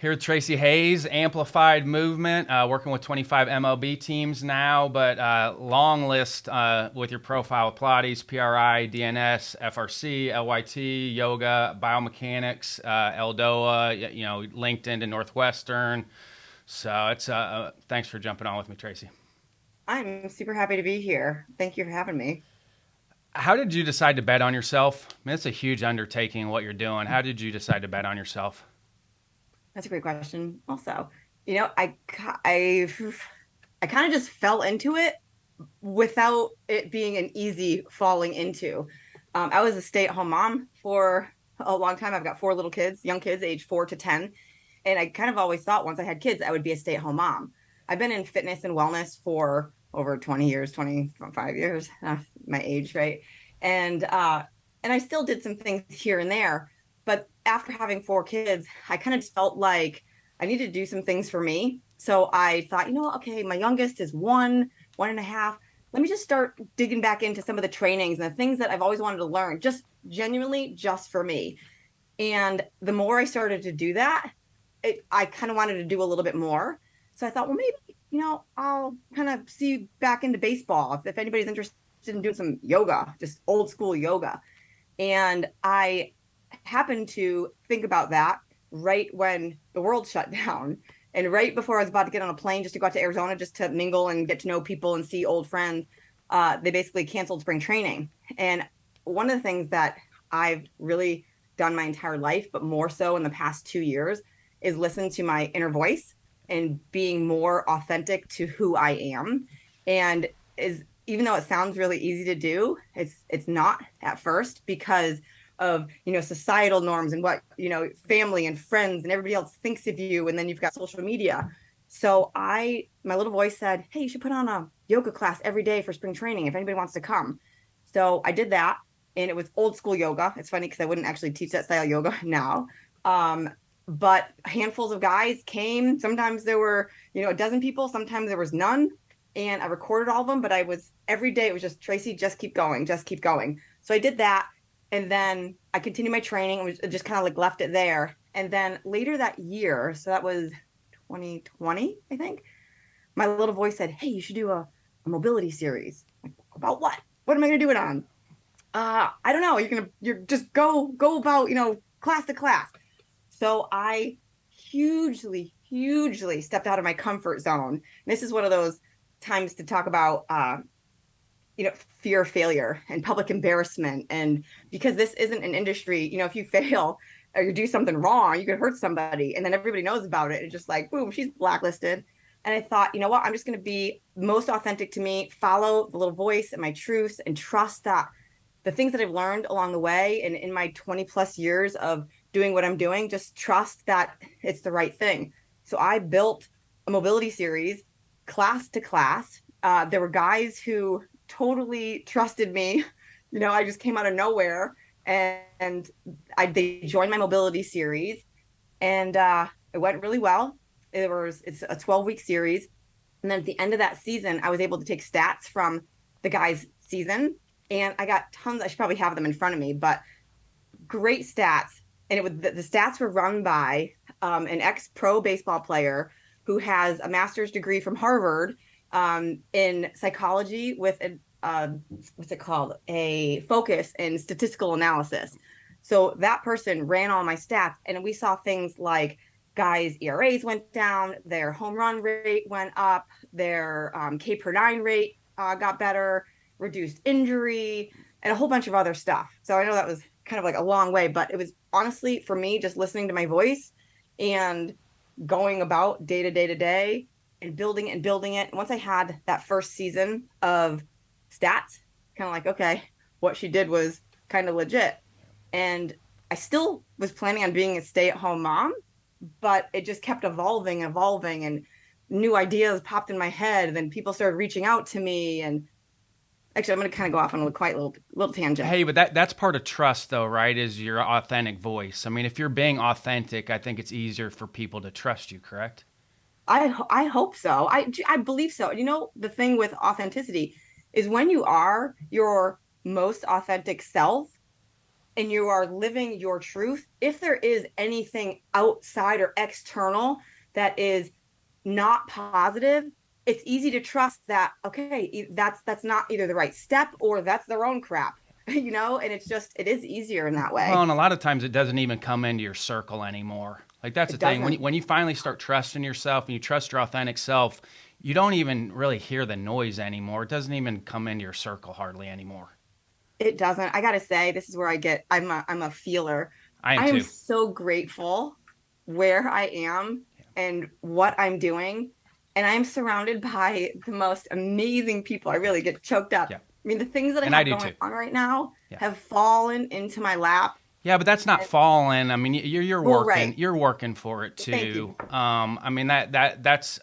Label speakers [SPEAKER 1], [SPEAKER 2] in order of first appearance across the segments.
[SPEAKER 1] Here with Tracy Hayes, Amplified Movement, working with 25 MLB teams now, but long list with your profile with Pilates, PRI, DNS, FRC, LYT, yoga, biomechanics, Eldoa, LinkedIn to Northwestern. So it's thanks for jumping on with me, Tracy.
[SPEAKER 2] I'm super happy to be here. Thank you for having me.
[SPEAKER 1] How did you decide to bet on yourself? I mean, it's a huge undertaking what you're doing. How did you decide to bet on yourself?
[SPEAKER 2] That's a great question. Also, I kind of just fell into it without it being an easy falling into. I was a stay-at-home mom for a long time. I've got four little kids, young kids, age 4 to 10, and I kind of always thought once I had kids, I would be a stay-at-home mom. I've been in fitness and wellness for over 20 years, 25 years, my age, right? And and I still did some things here and there, but after having four kids, I kind of just felt like I needed to do some things for me. So I thought, okay, my youngest is 1.5. Let me just start digging back into some of the trainings and the things that I've always wanted to learn, just genuinely just for me. And the more I started to do that, I kind of wanted to do a little bit more. So I thought, well, maybe, I'll kind of see back into baseball if anybody's interested in doing some yoga, just old school yoga. And I happened to think about that right when the world shut down and right before I was about to get on a plane just to go out to Arizona just to mingle and get to know people and see old friends. They basically canceled spring training. And one of the things that I've really done my entire life, but more so in the past 2 years, is listen to my inner voice and being more authentic to who I am. And is even though it sounds really easy to do, it's not at first because of societal norms and what family and friends and everybody else thinks of you, and then you've got social media. So my little voice said, hey, you should put on a yoga class every day for spring training if anybody wants to come. So I did that, and it was old school yoga. It's funny because I wouldn't actually teach that style of yoga now. But handfuls of guys came. Sometimes there were a dozen people, sometimes there was none, and I recorded all of them. But I was every day it was just, Tracy, just keep going, just keep going. So I did that. And then I continued my training and was just kind of like left it there. And then later that year, so that was 2020, I think, my little voice said, hey, you should do a mobility series. Like, about what? What am I going to do it on? I don't know. You're just go about, class to class. So I hugely stepped out of my comfort zone. And this is one of those times to talk about, fear of failure and public embarrassment. And because this isn't an industry, if you fail or you do something wrong, you could hurt somebody and then everybody knows about it. It's just like, boom, she's blacklisted. And I thought, you know what, I'm just going to be most authentic to me, follow the little voice and my truths, and trust that the things that I've learned along the way and in my 20 plus years of doing what I'm doing, just trust that it's the right thing. So I built a mobility series, class to class. There were guys who totally trusted me. I just came out of nowhere, and they joined my mobility series, and it went really well. It's a 12-week series. And then at the end of that season, I was able to take stats from the guys' season, and I got tons. I should probably have them in front of me, but great stats. And the stats were run by an ex-pro baseball player who has a master's degree from Harvard in psychology with what's it called? A focus in statistical analysis. So that person ran all my stats, and we saw things like guys' ERAs went down, their home run rate went up, their K per nine rate got better, reduced injury, and a whole bunch of other stuff. So I know that was kind of like a long way, but it was honestly for me just listening to my voice and going about day to day to day and building it and building it. And once I had that first season of stats, kind of like, okay, what she did was kind of legit. And I still was planning on being a stay-at-home mom, but it just kept evolving, and new ideas popped in my head. And then people started reaching out to me. And actually, I'm going to kind of go off on a quite little tangent.
[SPEAKER 1] Hey, but that's part of trust, though, right? Is your authentic voice. I mean, if you're being authentic, I think it's easier for people to trust you, correct?
[SPEAKER 2] I hope so. I believe so. The thing with authenticity is when you are your most authentic self, and you are living your truth, if there is anything outside or external that is not positive, it's easy to trust that, okay, that's not either the right step or that's their own crap, and it is easier in that
[SPEAKER 1] Well,
[SPEAKER 2] way.
[SPEAKER 1] and a lot of times it doesn't even come into your circle anymore. Like that's the
[SPEAKER 2] It
[SPEAKER 1] thing.
[SPEAKER 2] doesn't.
[SPEAKER 1] When you finally start trusting yourself and you trust your authentic self, you don't even really hear the noise anymore. It doesn't even come into your circle hardly anymore.
[SPEAKER 2] It doesn't. I gotta say, this is where I'm a feeler.
[SPEAKER 1] I am
[SPEAKER 2] I am
[SPEAKER 1] too.
[SPEAKER 2] so grateful where I am and what I'm doing. And I'm surrounded by the most amazing people. I really get choked up.
[SPEAKER 1] Yeah.
[SPEAKER 2] I mean, the things that I
[SPEAKER 1] And I
[SPEAKER 2] have
[SPEAKER 1] do
[SPEAKER 2] going
[SPEAKER 1] too.
[SPEAKER 2] on right now
[SPEAKER 1] Yeah.
[SPEAKER 2] have fallen into my lap.
[SPEAKER 1] Yeah, but that's not
[SPEAKER 2] And,
[SPEAKER 1] falling. I mean, you're
[SPEAKER 2] well,
[SPEAKER 1] working.
[SPEAKER 2] right.
[SPEAKER 1] You're working for it
[SPEAKER 2] Thank
[SPEAKER 1] too.
[SPEAKER 2] you.
[SPEAKER 1] I mean that's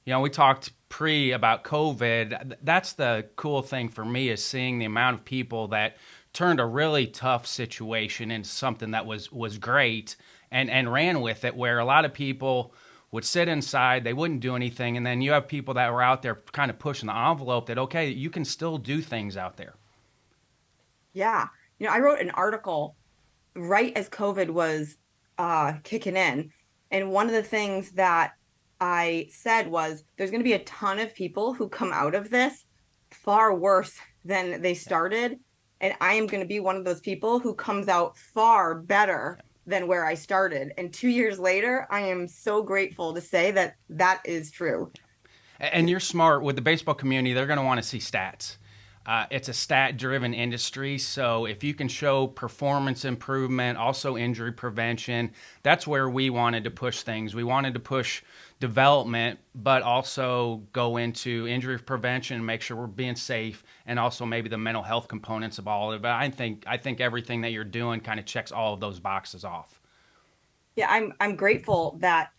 [SPEAKER 1] we talked pre about COVID. That's the cool thing for me is seeing the amount of people that turned a really tough situation into something that was great and ran with it. Where a lot of people would sit inside, they wouldn't do anything, and then you have people that were out there kind of pushing the envelope that okay, you can still do things out there.
[SPEAKER 2] Yeah. I wrote an article right as COVID was kicking in. And one of the things that I said was there's going to be a ton of people who come out of this far worse than they started. And I am going to be one of those people who comes out far better than where I started. And 2 years later, I am so grateful to say that that is true.
[SPEAKER 1] And you're smart with the baseball community. They're going to want to see stats. It's a stat driven industry. So if you can show performance improvement, also injury prevention, that's where we wanted to push things. We wanted to push development, but also go into injury prevention, make sure we're being safe, and also maybe the mental health components of all of it. But I think everything that you're doing kind of checks all of those boxes off.
[SPEAKER 2] Yeah, I'm grateful that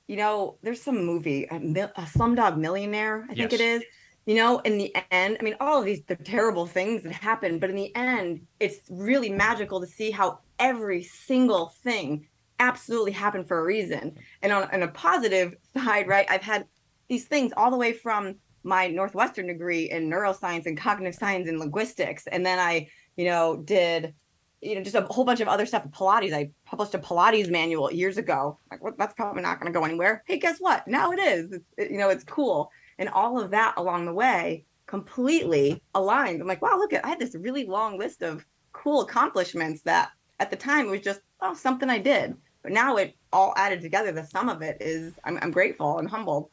[SPEAKER 2] there's some movie, a Slumdog Millionaire, I think it
[SPEAKER 1] Yes.
[SPEAKER 2] is. In the end, I mean, all of these, the terrible things that happen, but in the end, it's really magical to see how every single thing absolutely happened for a reason. And on a positive side, right, I've had these things all the way from my Northwestern degree in neuroscience and cognitive science and linguistics. And then I, did just a whole bunch of other stuff. Pilates. I published a Pilates manual years ago. Like, what? That's probably not going to go anywhere. Hey, guess what? Now it is. It's cool. And all of that along the way completely aligned. I'm like, wow, look at, I had this really long list of cool accomplishments that at the time it was just, oh, something I did. But now it all added together. The sum of it is, I'm grateful and humbled.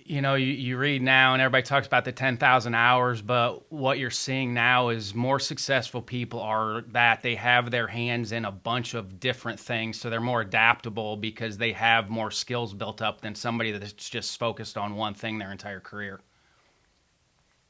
[SPEAKER 1] You read now and everybody talks about the 10,000 hours, but what you're seeing now is more successful people are that they have their hands in a bunch of different things. So they're more adaptable because they have more skills built up than somebody that's just focused on one thing their entire career.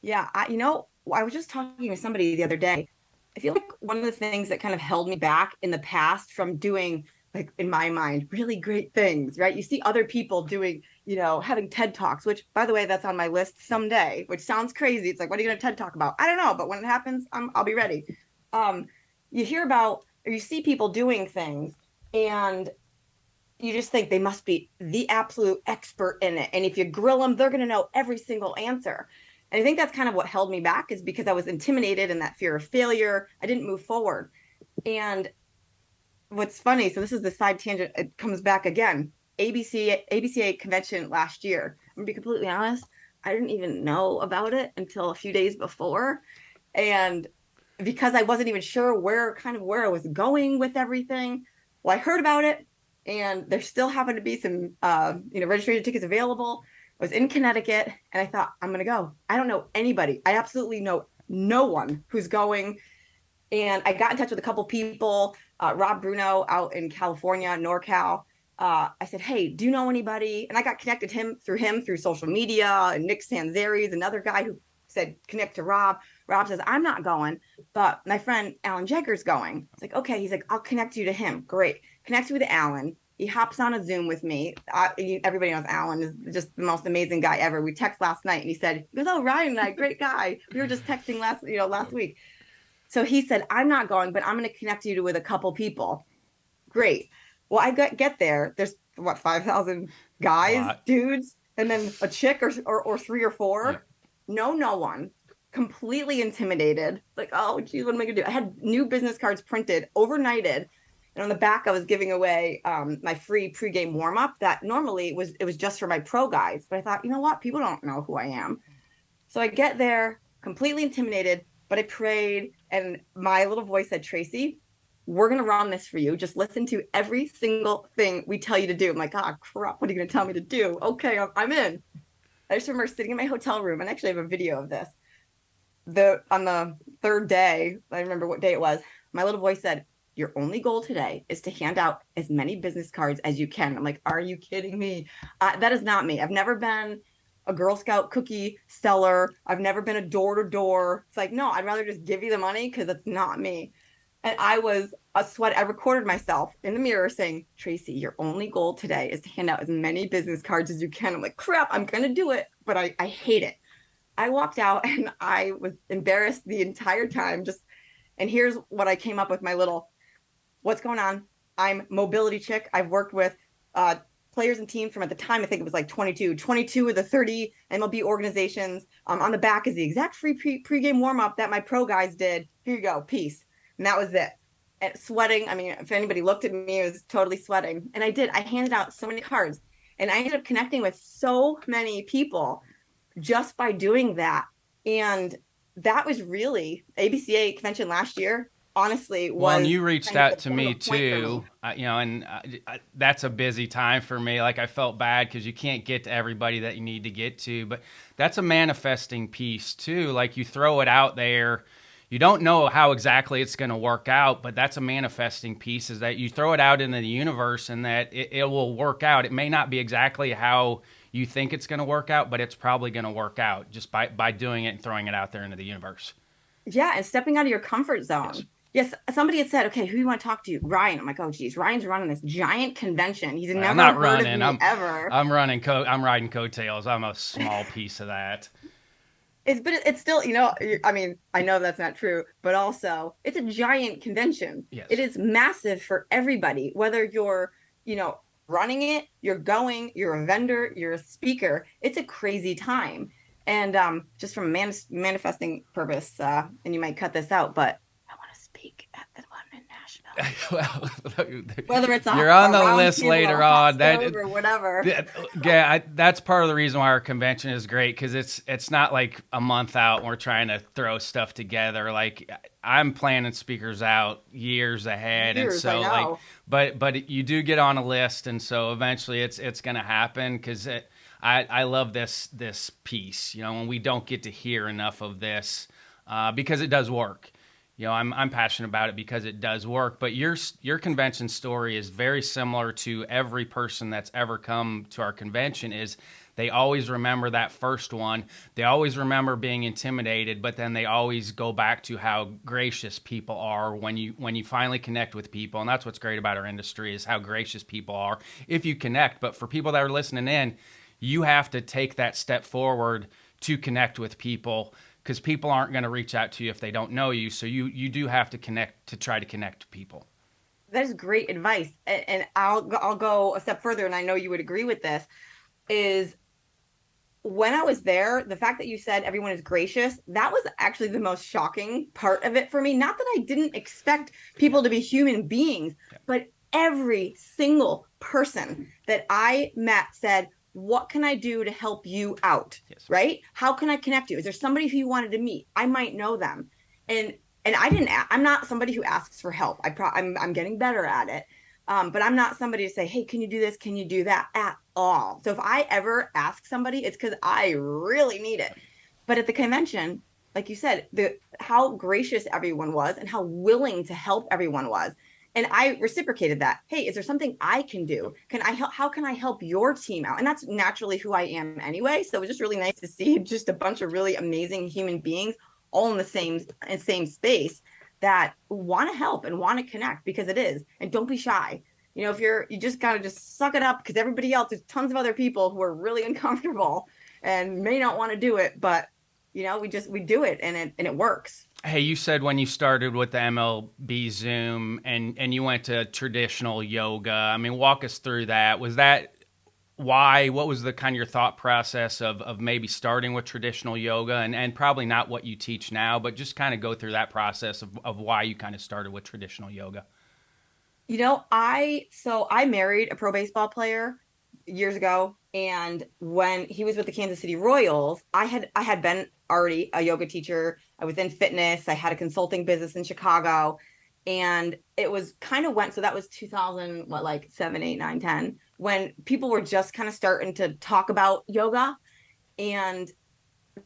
[SPEAKER 2] Yeah, I was just talking to somebody the other day. I feel like one of the things that kind of held me back in the past from doing, like, in my mind, really great things, right? You see other people doing, having TED Talks, which, by the way, that's on my list someday, which sounds crazy. It's like, what are you going to TED Talk about? I don't know, but when it happens, I'll be ready. Um, you hear about, or you see people doing things, and you just think they must be the absolute expert in it. And if you grill them, they're going to know every single answer. And I think that's kind of what held me back is because I was intimidated and that fear of failure. I didn't move forward. And what's funny, so this is the side tangent, it comes back again. ABCA convention last year. I'm gonna be completely honest, I didn't even know about it until a few days before. And because I wasn't even sure where I was going with everything, well, I heard about it, and there still happened to be some registration tickets available. I was in Connecticut, and I thought, I'm gonna go. I don't know anybody. I absolutely know no one who's going. And I got in touch with a couple people, Rob Bruno out in California, NorCal. I said, hey, do you know anybody? And I got connected through social media. And Nick Sanzeri is another guy who said, connect to Rob. Rob says, I'm not going, but my friend Alan Jagger's going. It's like, okay. He's like, I'll connect you to him. Great. Connect you with Alan. He hops on a Zoom with me. Everybody knows Alan is just the most amazing guy ever. We texted last night and he goes, oh, Ryan and I, great guy. We were just texting last week. So he said, I'm not going, but I'm going to connect you with a couple people. Great. Well, get there. There's what, 5,000
[SPEAKER 1] A
[SPEAKER 2] guys,
[SPEAKER 1] lot.
[SPEAKER 2] dudes, and then a chick or three or
[SPEAKER 1] Yeah.
[SPEAKER 2] four. No one. completely intimidated. Like, oh, geez, what am I gonna do? I had new business cards printed, overnighted, and on the back I was giving away my free pregame warm up that normally it was just for my pro guys. But I thought, you know what? People don't know who I am. So I get there completely intimidated, but I prayed, and my little voice said, Tracy, we're going to run this for you. Just listen to every single thing we tell you to do. I'm like, ah, crap, what are you going to tell me to do? Okay, I'm in. I just remember sitting in my hotel room, and I actually have a video of this. On the third day, I remember what day it was, my little voice said, your only goal today is to hand out as many business cards as you can. I'm like, are you kidding me? That is not me. I've never been a Girl Scout cookie seller. I've never been a door to door. It's like, no, I'd rather just give you the money because it's not me. And I was a sweat. I recorded myself in the mirror saying, Tracy, your only goal today is to hand out as many business cards as you can. I'm like, crap, I'm going to do it, but I hate it. I walked out and I was embarrassed the entire time. And here's what I came up with, my little, what's going on? I'm mobility chick. I've worked with players and teams from, at the time, I think it was like 22 of the 30 MLB organizations. On the back is the exact free pregame warm-up that my pro guys did. Here you go, peace. And that was it. And sweating. I mean, if anybody looked at me, it was totally sweating. And I did. I handed out so many cards. And I ended up connecting with so many people just by doing that. And that was really ABCA convention last year. Honestly, was
[SPEAKER 1] well, and you reached
[SPEAKER 2] kind of
[SPEAKER 1] out
[SPEAKER 2] the
[SPEAKER 1] to
[SPEAKER 2] pivotal
[SPEAKER 1] me
[SPEAKER 2] point for
[SPEAKER 1] too,
[SPEAKER 2] me.
[SPEAKER 1] that's a busy time for me. Like I felt bad because you can't get to everybody that you need to get to, but that's a manifesting piece too. Like you throw it out there, you don't know how exactly it's going to work out, but that's a manifesting piece, is that you throw it out into the universe and that it will work out. It may not be exactly how you think it's going to work out, but it's probably going to work out just by doing it and throwing it out there into the universe.
[SPEAKER 2] Yeah, and stepping out of your comfort
[SPEAKER 1] Yes.
[SPEAKER 2] zone. Yes, somebody had said, okay, who do you want to talk to? Ryan. I'm like, oh, geez, Ryan's running this giant convention. He's
[SPEAKER 1] I'm
[SPEAKER 2] never
[SPEAKER 1] not
[SPEAKER 2] heard of
[SPEAKER 1] running.
[SPEAKER 2] me ever.
[SPEAKER 1] I'm riding coattails. I'm a small piece of that.
[SPEAKER 2] But it's still, I mean, I know that's not true, but also it's a giant convention. It
[SPEAKER 1] Yes.
[SPEAKER 2] is massive for everybody, whether you're, you know, running it, you're going, you're a vendor, you're a speaker. It's a crazy time. And just from a manifesting purpose, and you might cut this out, but I want to speak at the one in Nashville.
[SPEAKER 1] Well,
[SPEAKER 2] Whether it's
[SPEAKER 1] you're on
[SPEAKER 2] a
[SPEAKER 1] the
[SPEAKER 2] round
[SPEAKER 1] list
[SPEAKER 2] table or
[SPEAKER 1] later
[SPEAKER 2] a hot
[SPEAKER 1] on.
[SPEAKER 2] stove or whatever.
[SPEAKER 1] That's part of the reason why our convention is great, because it's not like a month out and we're trying to throw stuff together. Like I'm planning speakers out years ahead, and
[SPEAKER 2] Years, I
[SPEAKER 1] so
[SPEAKER 2] know.
[SPEAKER 1] but you do get on a list, and so eventually it's going to happen because I love this piece, and we don't get to hear enough of this because it does work. I'm passionate about it because it does work. But your convention story is very similar to every person that's ever come to our convention. Is they always remember that first one. They always remember being intimidated, but then they always go back to how gracious people are when you finally connect with people. And that's what's great about our industry, is how gracious people are if you connect. But for people that are listening in, you have to take that step forward to connect with people, because people aren't going to reach out to you if they don't know you. So you do have to connect to try to connect to people.
[SPEAKER 2] That is great advice. And I'll go a step further, and I know you would agree with this, is when I was there, the fact that you said everyone is gracious, that was actually the most shocking part of it for me. Not that I didn't expect people to be human beings, but every single person that I met said, what can I do to help you out?
[SPEAKER 1] Yes.
[SPEAKER 2] Right? How can I connect you? Is there somebody who you wanted to meet? I might know them. And I didn't, I'm not somebody who asks for help. I'm getting better at it. But I'm not somebody to say, hey, can you do this? Can you do that at all? So if I ever ask somebody, it's because I really need it. But at the convention, like you said, how gracious everyone was and how willing to help everyone was. And I reciprocated that. Hey, is there something I can do? Can I help? How can I help your team out? And that's naturally who I am anyway. So it was just really nice to see just a bunch of really amazing human beings all in the same space that want to help and want to connect, because it is. And don't be shy. If you just gotta just suck it up, because everybody else, there's tons of other people who are really uncomfortable and may not want to do it, but we do it, and it works.
[SPEAKER 1] Hey, you said when you started with the MLB Zoom and you went to traditional yoga. I mean, walk us through that. Was that why, what was the kind of your thought process of maybe starting with traditional yoga, and probably not what you teach now, but just kind of go through that process of why you kind of started with traditional yoga.
[SPEAKER 2] I married a pro baseball player years ago, and when he was with the Kansas City Royals, I had been already a yoga teacher. I was in fitness. I had a consulting business in Chicago, and it was kind of went. So that was 2000, what, like 7, 8, 9, 10, when people were just kind of starting to talk about yoga, and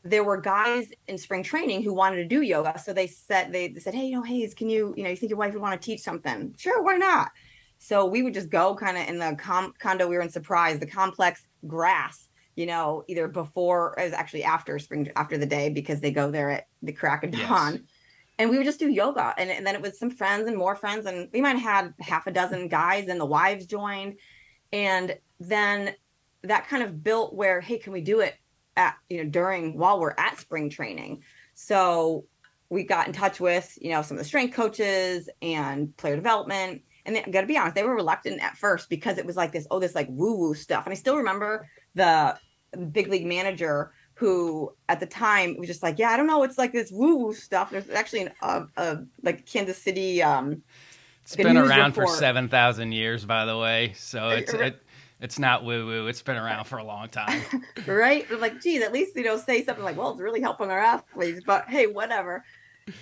[SPEAKER 2] there were guys in spring training who wanted to do yoga. So they said, hey, Hayes, can you think your wife would want to teach something? Sure, why not? So we would just go kind of in the condo we were in, Surprise, the complex grass, either before, it was actually after the day, because they go there at the crack of
[SPEAKER 1] Yes.
[SPEAKER 2] dawn. And we would just do yoga. And then it was some friends and more friends. And we might have had half a dozen guys, and the wives joined. And then that kind of built where, hey, can we do it while we're at spring training? So we got in touch with some of the strength coaches and player development, and I got to be honest, they were reluctant at first, because it was like this like woo woo stuff. And I still remember the big league manager, who at the time was just like, yeah, I don't know, it's like this woo woo stuff. There's actually like Kansas City,
[SPEAKER 1] It's
[SPEAKER 2] like a
[SPEAKER 1] been
[SPEAKER 2] news
[SPEAKER 1] around for
[SPEAKER 2] report.
[SPEAKER 1] 7,000 years, by the way. So it's not woo woo. It's been around for a long time.
[SPEAKER 2] Right? Like, geez, at least say something like, well, it's really helping our athletes, but hey, whatever.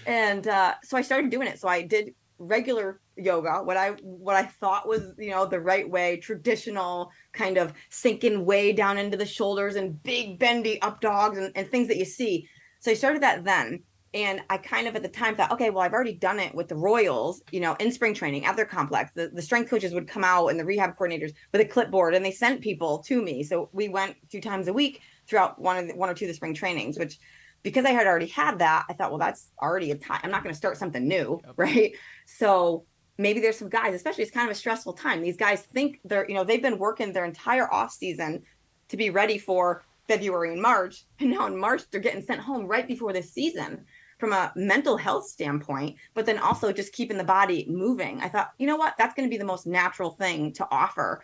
[SPEAKER 2] And so I started doing it. So I did regular yoga, what I thought was the right way, traditional, kind of sinking way down into the shoulders and big bendy up dogs, and things that you see. So I started that then. And I kind of at the time thought, okay, well, I've already done it with the Royals, in spring training at their complex. The strength coaches would come out, and the rehab coordinators with a clipboard, and they sent people to me. So we went 2 times a week throughout one or two of the spring trainings, which, because I had already had that, I thought, well, that's already a time. I'm not going to start something new,
[SPEAKER 1] Yep.
[SPEAKER 2] right? So maybe there's some guys, especially, it's kind of a stressful time. These guys think they've been working their entire off season to be ready for February and March. And now in March, they're getting sent home right before this season, from a mental health standpoint, but then also just keeping the body moving. I thought, you know what? That's going to be the most natural thing to offer.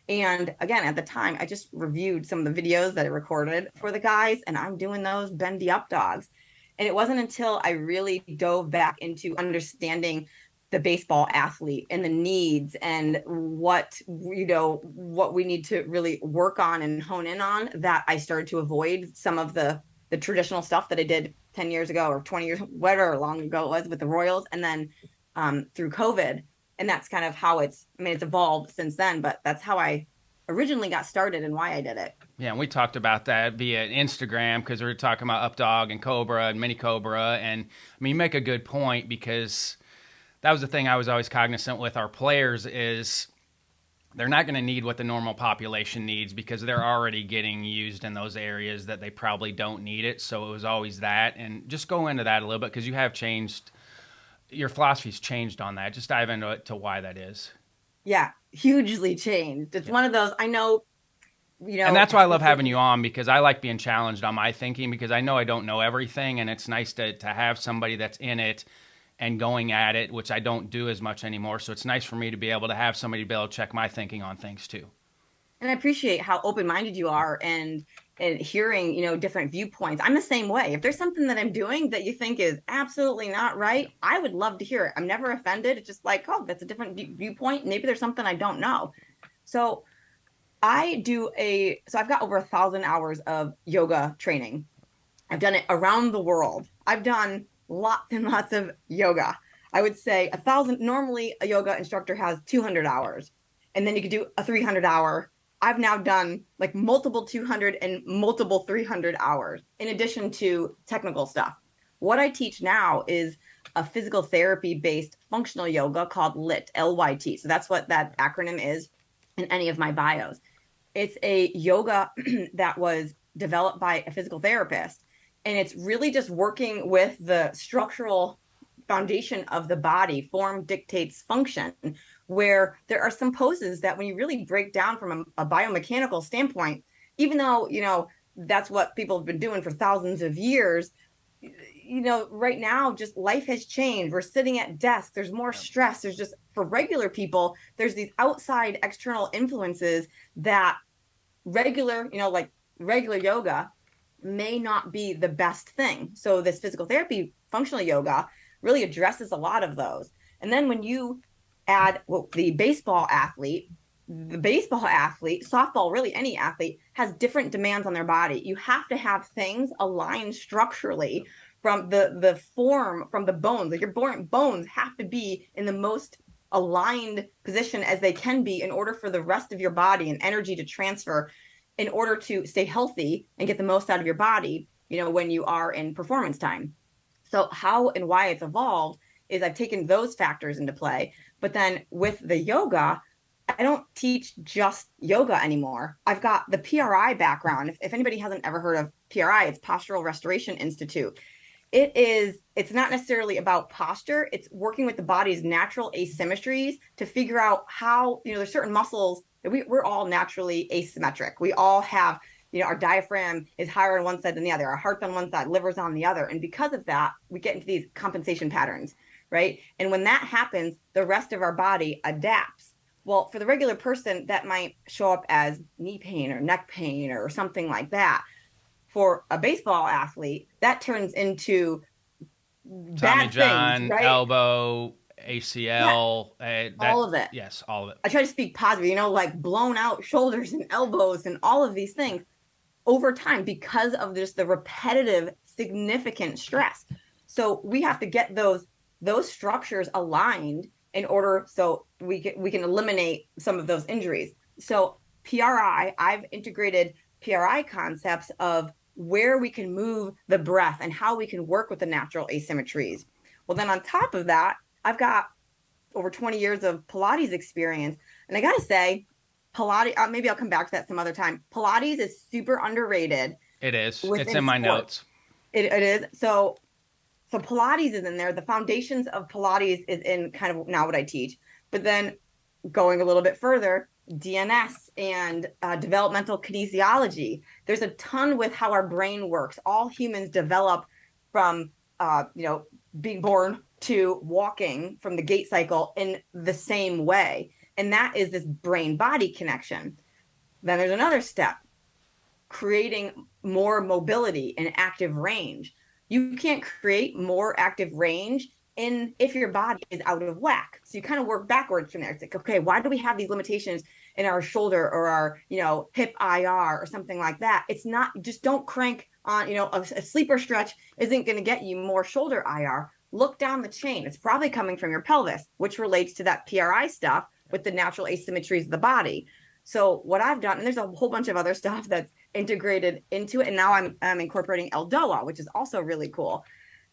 [SPEAKER 2] And again, at the time, I just reviewed some of the videos that I recorded for the guys, and I'm doing those bendy up dogs. And it wasn't until I really dove back into understanding the baseball athlete and the needs, and what we need to really work on and hone in on, that I started to avoid some of the traditional stuff that I did 10 years ago or 20 years, whatever long ago it was, with the Royals. And then through COVID, and that's kind of how it's evolved since then, but that's how I originally got started and why I did it.
[SPEAKER 1] Yeah, and we talked about that via Instagram, because we were talking about up dog and cobra and mini cobra. And I mean, you make a good point, because that was the thing I was always cognizant with our players is they're not going to need what the normal population needs, because they're already getting used in those areas that they probably don't need it. So it was always that. And just go into that a little bit, because you have changed, your philosophy's changed on that. Just dive into it, to why that is.
[SPEAKER 2] Yeah, hugely changed. It's
[SPEAKER 1] Yeah.
[SPEAKER 2] one of those, I know,
[SPEAKER 1] And that's why I love having
[SPEAKER 2] specific.
[SPEAKER 1] you on, because I like being challenged on my thinking, because I know I don't know everything. And it's nice to have somebody that's in it and going at it, which I don't do as much anymore. So it's nice for me to be able to have somebody to be able to check my thinking on things too.
[SPEAKER 2] And I appreciate how open-minded you are, and hearing, different viewpoints. I'm the same way. If there's something that I'm doing that you think is absolutely not right, I would love to hear it. I'm never offended. It's just like, oh, that's a different viewpoint. Maybe there's something I don't know. So I've got over 1,000 hours of yoga training. I've done it around the world. I've done lots and lots of yoga. I would say 1,000. Normally, a yoga instructor has 200 hours, and then you could do a 300 hour. I've now done like multiple 200 and multiple 300 hours, in addition to technical stuff. What I teach now is a physical therapy based functional yoga called LYT, LYT. So that's what that acronym is in any of my bios. It's a yoga that was developed by a physical therapist, and it's really just working with the structural foundation of the body. Form dictates function, where there are some poses that, when you really break down from a biomechanical standpoint, even though that's what people have been doing for thousands of years, right now, just life has changed. We're sitting at desks. There's more stress. There's just, for regular people, there's these outside external influences that regular, like regular yoga may not be the best thing. So this physical therapy, functional yoga really addresses a lot of those. And then when you add the baseball athlete, softball, really any athlete has different demands on their body. You have to have things aligned structurally from the form, from the bones. Like your bones have to be in the most aligned position as they can be in order for the rest of your body and energy to transfer in order to stay healthy and get the most out of your body, when you are in performance time. So how and why it's evolved is I've taken those factors into play. But then with the yoga, I don't teach just yoga anymore. I've got the PRI background. If anybody hasn't ever heard of PRI, it's Postural Restoration Institute. It's not necessarily about posture. It's working with the body's natural asymmetries to figure out how, there's certain muscles that we're all naturally asymmetric. We all have, our diaphragm is higher on one side than the other. Our heart's on one side, liver's on the other. And because of that, we get into these compensation patterns, right? And when that happens, the rest of our body adapts. Well, for the regular person, that might show up as knee pain or neck pain or something like that. For a baseball athlete, that turns into
[SPEAKER 1] Tommy
[SPEAKER 2] bad
[SPEAKER 1] John,
[SPEAKER 2] things, right?
[SPEAKER 1] elbow, ACL,
[SPEAKER 2] All of it.
[SPEAKER 1] Yes, all of it.
[SPEAKER 2] I try to speak positive, like blown out shoulders and elbows and all of these things over time because of just the repetitive, significant stress. So we have to get those structures aligned in order so we can eliminate some of those injuries. So PRI, I've integrated PRI concepts of where we can move the breath and how we can work with the natural asymmetries. Well, then on top of that, I've got over 20 years of Pilates experience. And I got to say, Pilates, maybe I'll come back to that some other time. Pilates is super underrated.
[SPEAKER 1] It is. It's in my notes.
[SPEAKER 2] It is. So Pilates is in there. The foundations of Pilates is in kind of now what I teach. But then going a little bit further, DNS and developmental kinesiology. There's a ton with how our brain works. All humans develop from, being born to walking from the gait cycle in the same way. And that is this brain body connection. Then there's another step, creating more mobility and active range. You can't create more active range if your body is out of whack. So you kind of work backwards from there. It's like, okay, why do we have these limitations in our shoulder or our, hip IR or something like that? It's not, just don't crank on, a sleeper stretch isn't going to get you more shoulder IR. Look down the chain. It's probably coming from your pelvis, which relates to that PRI stuff with the natural asymmetries of the body. So what I've done, and there's a whole bunch of other stuff that's integrated into it. And now I'm incorporating Eldoa, which is also really cool.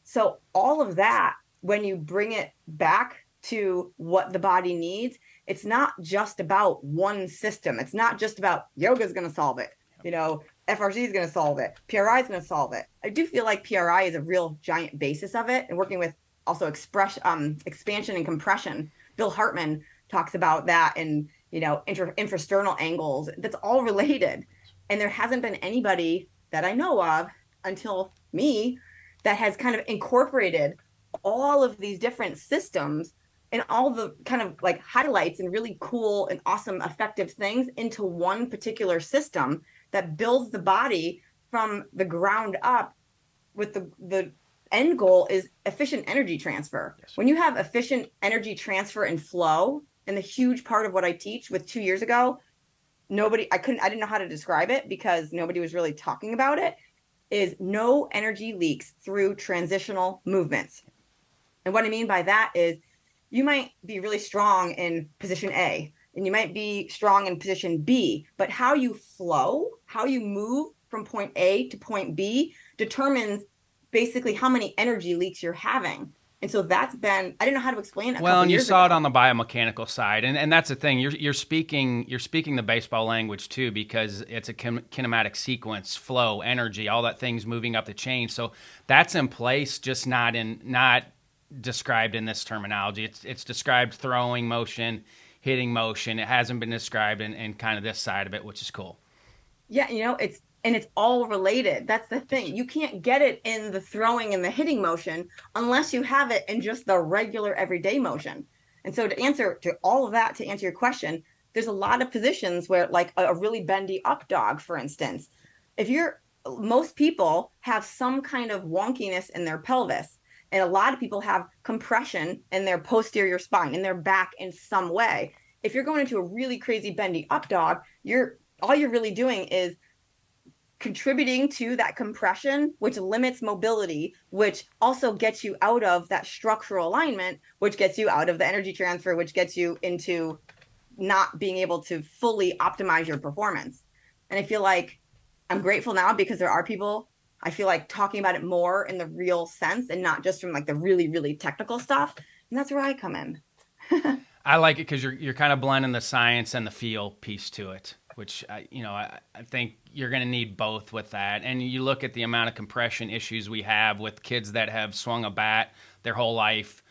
[SPEAKER 2] So all of that, when you bring it back to what the body needs, it's not just about one system. It's not just about yoga is going to solve it. FRC is going to solve it. PRI is going to solve it. I do feel like PRI is a real giant basis of it, and working with also expansion and compression. Bill Hartman talks about that and, infrasternal angles. That's all related. And there hasn't been anybody that I know of until me that has kind of incorporated all of these different systems and all the kind of like highlights and really cool and awesome effective things into one particular system that builds the body from the ground up with the end goal is efficient energy transfer. Yes. When you have efficient energy transfer and flow, and the huge part of what I teach with 2 years ago, I didn't know how to describe it because nobody was really talking about it, is no energy leaks through transitional movements. And what I mean by that is you might be really strong in position A and you might be strong in position B, but how you flow, how you move from point A to point B determines basically how many energy leaks you're having. And so I didn't know how to explain it.
[SPEAKER 1] Well, and you saw it on the biomechanical side. And that's the thing. You're speaking the baseball language too, because it's a kinematic sequence, flow, energy, all that thing's moving up the chain. So that's in place, just not described in this terminology. It's described throwing motion, hitting motion. It hasn't been described in kind of this side of it, which is cool.
[SPEAKER 2] Yeah, it's all related. That's the thing. You can't get it in the throwing and the hitting motion unless you have it in just the regular everyday motion. And so to answer your question, there's a lot of positions where, like a really bendy up dog, for instance, if you're, most people have some kind of wonkiness in their pelvis. And a lot of people have compression in their posterior spine, in their back in some way. If you're going into a really crazy bendy up dog, all you're really doing is contributing to that compression, which limits mobility, which also gets you out of that structural alignment, which gets you out of the energy transfer, which gets you into not being able to fully optimize your performance. And I feel like I'm grateful now because there are people, I feel like, talking about it more in the real sense and not just from like the really, really technical stuff. And that's where I come in.
[SPEAKER 1] I like it because you're kind of blending the science and the feel piece to it, which I think you're going to need both with that. And you look at the amount of compression issues we have with kids that have swung a bat their whole life,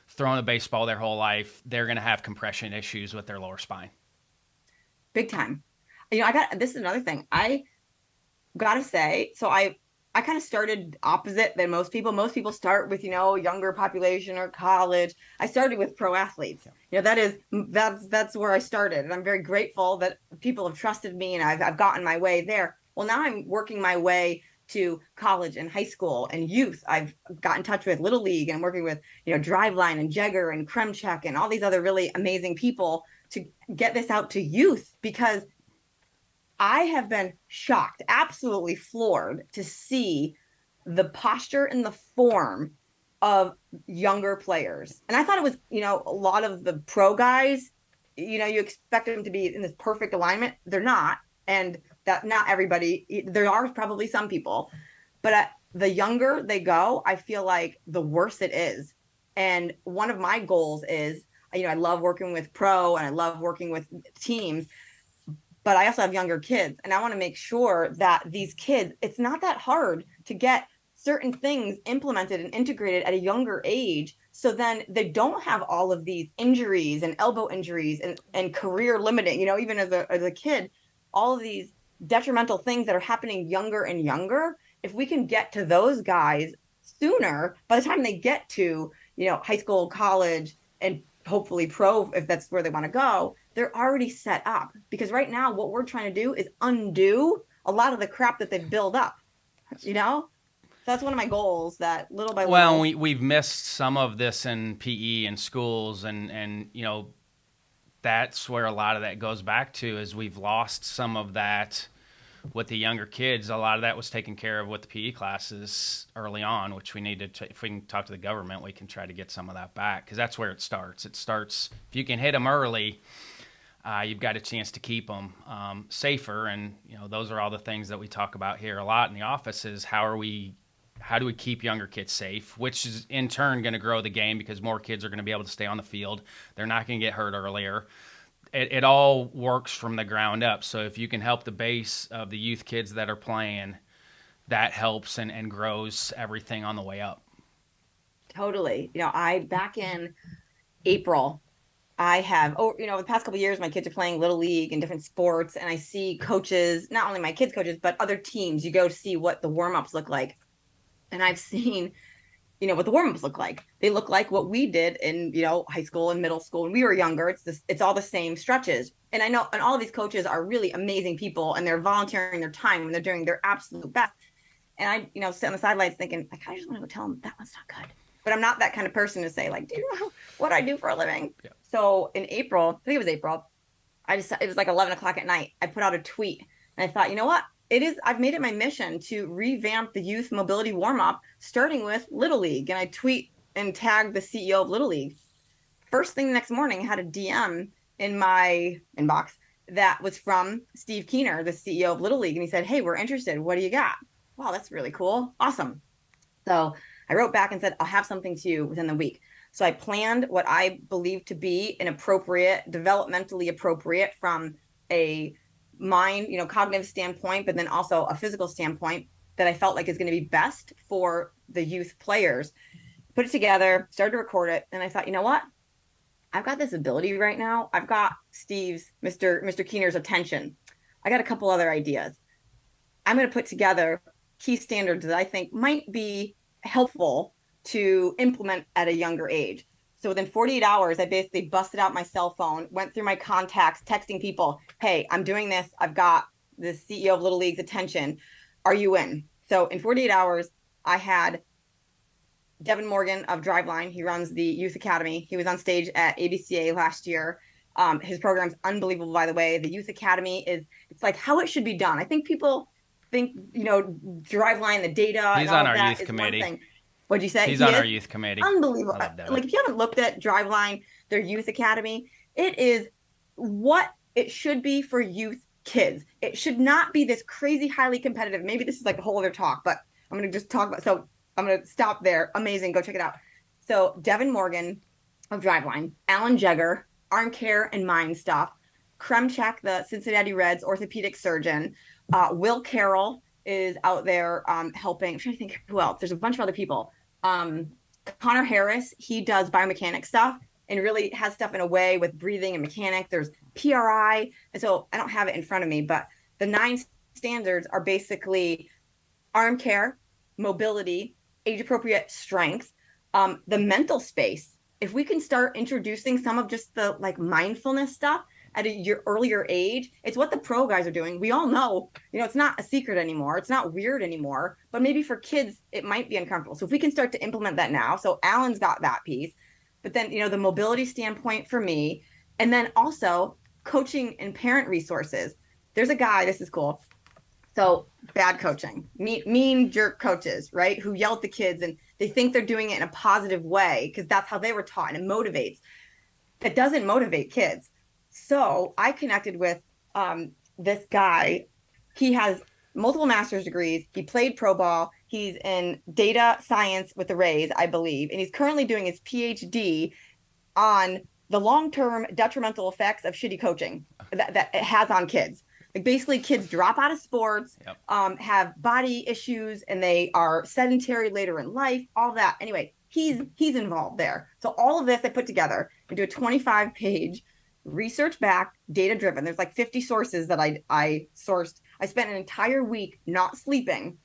[SPEAKER 1] thrown a baseball their whole life. They're going to have compression issues with their lower spine.
[SPEAKER 2] Big time. This is another thing. I gotta say, so I kind of started opposite than most people. Most people start with, younger population or college. I started with pro athletes. That's where I started. And I'm very grateful that people have trusted me and I've gotten my way there. Well, now I'm working my way to college and high school and youth. I've got in touch with Little League and I'm working with, Driveline and Jagger and Kremchek and all these other really amazing people to get this out to youth, because I have been shocked, absolutely floored to see the posture and the form of younger players. And I thought it was, a lot of the pro guys, you expect them to be in this perfect alignment. They're not. And that not everybody, there are probably some people, but the younger they go, I feel like the worse it is. And one of my goals is, I love working with pro and I love working with teams, but I also have younger kids and I want to make sure that these kids, it's not that hard to get certain things implemented and integrated at a younger age. So then they don't have all of these injuries and elbow injuries and career limiting, even as a kid, all of these detrimental things that are happening younger and younger. If we can get to those guys sooner, by the time they get to, high school, college, and hopefully pro, if that's where they want to go, they're already set up. Because right now what we're trying to do is undo a lot of the crap that they've built up, so that's one of my goals, that little by little.
[SPEAKER 1] Well, we've missed some of this in PE in schools, and that's where a lot of that goes back to, is we've lost some of that with the younger kids. A lot of that was taken care of with the PE classes early on, which we need to, if we can talk to the government, we can try to get some of that back, because that's where it starts. It starts, if you can hit them early, you've got a chance to keep them safer. And, those are all the things that we talk about here a lot in the office, is how do we keep younger kids safe, which is in turn going to grow the game, because more kids are going to be able to stay on the field. They're not going to get hurt earlier. It all works from the ground up. So if you can help the base of the youth kids that are playing, that helps and grows everything on the way up.
[SPEAKER 2] Totally. Back in April, I have, the past couple of years, my kids are playing Little League and different sports, and I see coaches, not only my kids' coaches, but other teams. You go to see what the warm-ups look like. And I've seen, what the warm-ups look like. They look like what we did in, high school and middle school when we were younger. It's all the same stretches. And I know, and all of these coaches are really amazing people, and they're volunteering their time and they're doing their absolute best. And I, sit on the sidelines thinking, like, I just want to go tell them that one's not good. But I'm not that kind of person to say, like, do you know what I do for a living? Yeah. So in April, I think it was April, it was like 11 o'clock at night. I put out a tweet and I thought, you know what? I've made it my mission to revamp the youth mobility warm-up, starting with Little League. And I tweet and tag the CEO of Little League. First thing the next morning, I had a DM in my inbox that was from Steve Keener, the CEO of Little League. And he said, hey, we're interested. What do you got? Wow, that's really cool. Awesome. So I wrote back and said, I'll have something to you within the week. So I planned what I believe to be an appropriate, developmentally appropriate from a mind, cognitive standpoint, but then also a physical standpoint that I felt like is going to be best for the youth players. Put it together, started to record it. And I thought, you know what? I've got this ability right now. I've got Mr. Keener's attention. I got a couple other ideas. I'm going to put together key standards that I think might be helpful to implement at a younger age. So within 48 hours, I basically busted out my cell phone, went through my contacts, texting people, hey, I'm doing this. I've got the CEO of Little League's attention. Are you in? So in 48 hours, I had Devin Morgan of Driveline. He runs the Youth Academy. He was on stage at ABCA last year. His program's unbelievable, by the way. The Youth Academy it's like how it should be done. I think people think, Driveline, the data,
[SPEAKER 1] He's
[SPEAKER 2] and all
[SPEAKER 1] on
[SPEAKER 2] of
[SPEAKER 1] our
[SPEAKER 2] that
[SPEAKER 1] youth
[SPEAKER 2] is
[SPEAKER 1] committee.
[SPEAKER 2] one thing. What'd you say?
[SPEAKER 1] He's on our youth committee.
[SPEAKER 2] Unbelievable.
[SPEAKER 1] I love Devin.
[SPEAKER 2] Like if you haven't looked at Driveline, their Youth Academy, it is what it should be for youth kids. It should not be this crazy, highly competitive. Maybe this is like a whole other talk, but I'm going to just talk about. So I'm going to stop there. Amazing. Go check it out. So Devin Morgan of Driveline, Alan Jegger, arm care and mind stuff, Kremchek, the Cincinnati Reds orthopedic surgeon, Will Carroll is out there helping. I'm trying to think who else. There's a bunch of other people. Connor Harris, he does biomechanic stuff and really has stuff in a way with breathing and mechanics. There's PRI. And so I don't have it in front of me, but the 9 standards are basically arm care, mobility, age appropriate strength, the mental space. If we can start introducing some of just the like mindfulness stuff at your earlier age, it's what the pro guys are doing. We all know, it's not a secret anymore. It's not weird anymore, but maybe for kids, it might be uncomfortable. So if we can start to implement that now, so Alan's got that piece, but then, the mobility standpoint for me, and then also coaching and parent resources. There's a guy, this is cool. So bad coaching, mean jerk coaches, right? Who yell at the kids and they think they're doing it in a positive way because that's how they were taught and it motivates. It doesn't motivate kids. So I connected with this guy. He has multiple master's degrees. He played pro ball. He's in data science with the Rays, I believe. And he's currently doing his PhD on the long-term detrimental effects of shitty coaching that it has on kids. Like basically kids drop out of sports, have body issues, and they are sedentary later in life, all that. Anyway, he's involved there. So all of this I put together into a 25-page research-backed, data-driven. There's like 50 sources that I sourced. I spent an entire week not sleeping.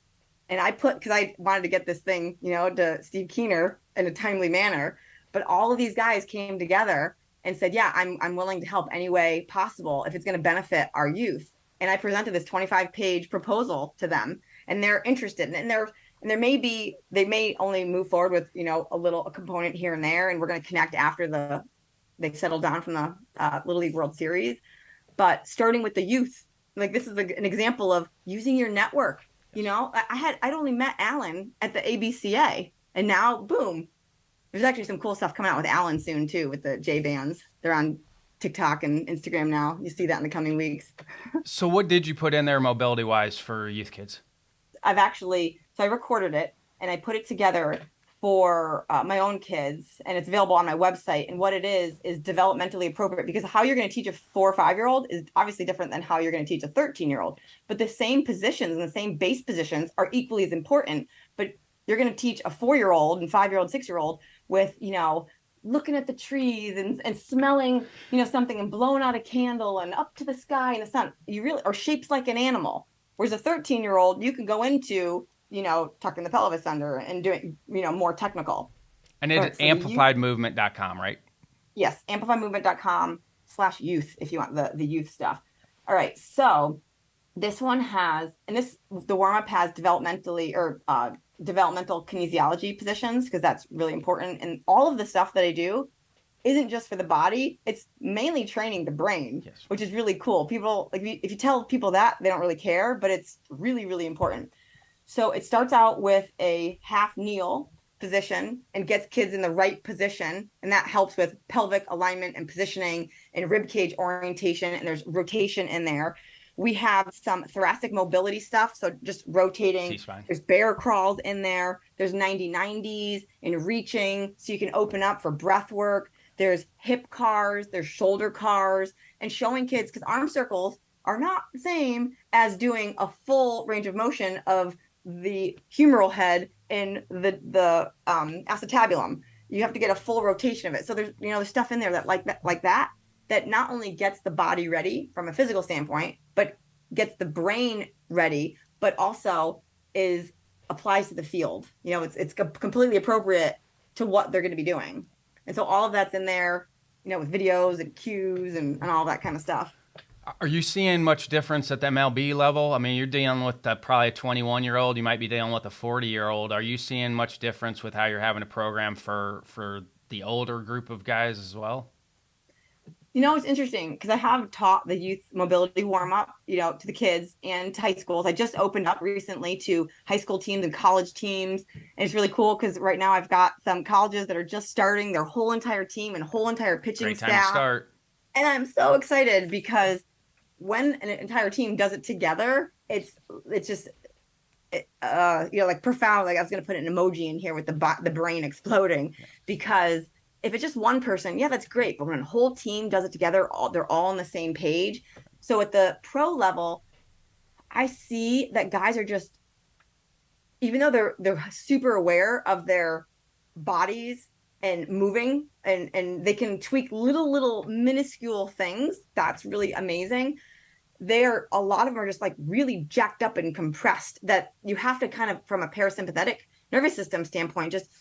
[SPEAKER 2] And because I wanted to get this thing, to Steve Keener in a timely manner. But all of these guys came together and said, yeah, I'm willing to help any way possible if it's going to benefit our youth. And I presented this 25-page proposal to them, and they're interested. And they may only move forward with, a component here and there. And we're going to connect after they settle down from the Little League World Series. But starting with the youth, like this is an example of using your network. I'd only met Alan at the ABCA, and now boom, there's actually some cool stuff coming out with Alan soon too, with the J bands. They're on TikTok and Instagram now. You see that in the coming weeks.
[SPEAKER 1] So what did you put in there mobility wise for youth kids?
[SPEAKER 2] I recorded it and I put it together for my own kids, and it's available on my website. And what it is developmentally appropriate, because how you're going to teach a 4 or 5-year-old is obviously different than how you're going to teach a 13-year-old. But the same positions and the same base positions are equally as important. But you're going to teach a 4-year-old and 5-year-old, 6-year-old with, looking at the trees and smelling, something and blowing out a candle and up to the sky and the sun. Or shapes like an animal. Whereas a 13-year-old, you can go into, tucking the pelvis under and doing, more technical.
[SPEAKER 1] And it's amplifiedmovement.com, right?
[SPEAKER 2] Yes, amplifiedmovement.com/youth if you want the youth stuff. All right, so this one has, the warm-up has developmental kinesiology positions, because that's really important. And all of the stuff that I do isn't just for the body. It's mainly training the brain, yes, which is really cool. People, like if you tell people that, they don't really care, but it's really, really important. So it starts out with a half kneel position and gets kids in the right position. And that helps with pelvic alignment and positioning and rib cage orientation. And there's rotation in there. We have some thoracic mobility stuff. So just rotating.
[SPEAKER 1] T-spine.
[SPEAKER 2] There's bear crawls in there. There's 90-90s and reaching. So you can open up for breath work. There's hip cars. There's shoulder cars. And showing kids, because arm circles are not the same as doing a full range of motion of the humeral head in the acetabulum. You have to get a full rotation of it. So there's stuff in there that not only gets the body ready from a physical standpoint, but gets the brain ready, but also applies to the field. It's completely appropriate to what they're going to be doing. And so all of that's in there, with videos and cues and all that kind of stuff.
[SPEAKER 1] Are you seeing much difference at the MLB level? I mean, you're dealing with probably a 21-year-old. You might be dealing with a 40-year-old. Are you seeing much difference with how you're having a program for the older group of guys as well?
[SPEAKER 2] It's interesting because I have taught the youth mobility warm up, to the kids and to high schools. I just opened up recently to high school teams and college teams. And it's really cool because right now I've got some colleges that are just starting their whole entire team and whole entire pitching
[SPEAKER 1] Great time to
[SPEAKER 2] staff.
[SPEAKER 1] start.
[SPEAKER 2] And I'm so excited because when an entire team does it together, it's just like profound. Like I was going to put an emoji in here with the brain exploding, because if it's just one person, yeah, that's great. But when a whole team does it together, they're all on the same page. So at the pro level, I see that guys are just, even though they're super aware of their bodies and moving, and they can tweak little minuscule things. That's really amazing. A lot of them are just like really jacked up and compressed, that you have to kind of, from a parasympathetic nervous system standpoint, just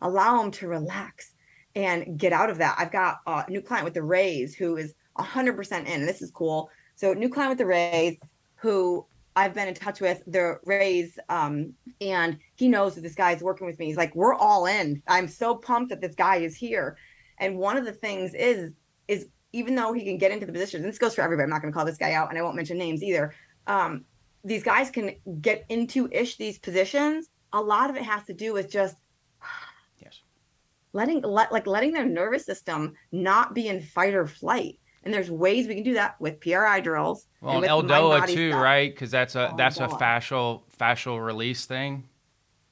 [SPEAKER 2] allow them to relax and get out of that. I've got a new client with the Rays who is 100% in. This is cool. So new client with the Rays who I've been in touch with the Rays, and he knows that this guy is working with me. He's like, we're all in. I'm so pumped that this guy is here. And one of the things is even though he can get into the positions, and this goes for everybody, I'm not going to call this guy out, and I won't mention names either. These guys can get into these positions. A lot of it has to do with just
[SPEAKER 1] Yes.
[SPEAKER 2] letting their nervous system not be in fight or flight. And there's ways we can do that with PRI drills.
[SPEAKER 1] Well,
[SPEAKER 2] and with
[SPEAKER 1] Eldoa too,
[SPEAKER 2] stuff.
[SPEAKER 1] right? Because that's a
[SPEAKER 2] Eldoa.
[SPEAKER 1] fascial release thing.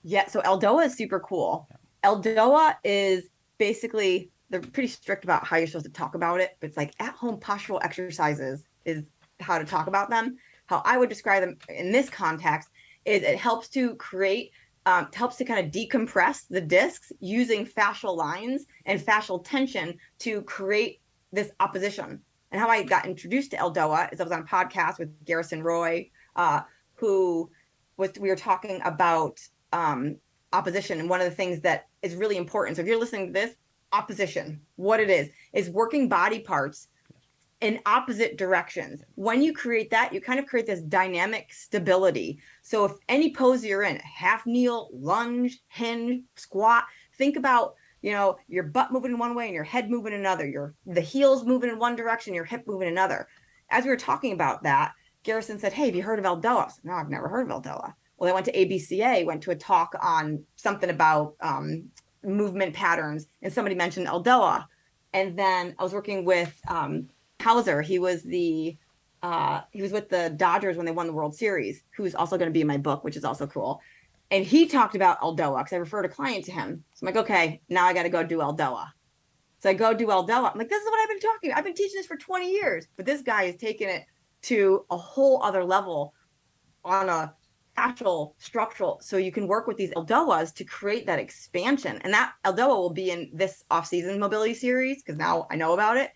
[SPEAKER 2] Yeah, so Eldoa is super cool. Eldoa is basically, they're pretty strict about how you're supposed to talk about it, but it's like at-home postural exercises is how to talk about them. How I would describe them in this context is it helps to create, helps to kind of decompress the discs using fascial lines and fascial tension to create this opposition. And how I got introduced to Eldoa is I was on a podcast with Garrison Roy, we were talking about opposition. And one of the things that is really important, so if you're listening to this, opposition, what it is working body parts in opposite directions. When you create that, you kind of create this dynamic stability. So if any pose you're in, half kneel, lunge, hinge, squat, think about, your butt moving in one way and your head moving in another, the heels moving in one direction, your hip moving in another. As we were talking about that, Garrison said, hey, have you heard of Eldoa? No, I've never heard of Eldoa. Well, I went to ABCA, went to a talk on something about movement patterns, and somebody mentioned Eldoa. And then I was working with Hauser. He was with the Dodgers when they won the World Series, who's also going to be in my book, which is also cool. And he talked about Eldoa because I referred a client to him. So I'm like, okay, now I got to go do Eldoa. So I go do Eldoa. I'm like, this is what I've been teaching this for 20 years. But this guy is taking it to a whole other level on a fascial structural. So you can work with these Eldoas to create that expansion. And that Eldoa will be in this off-season mobility series because now I know about it.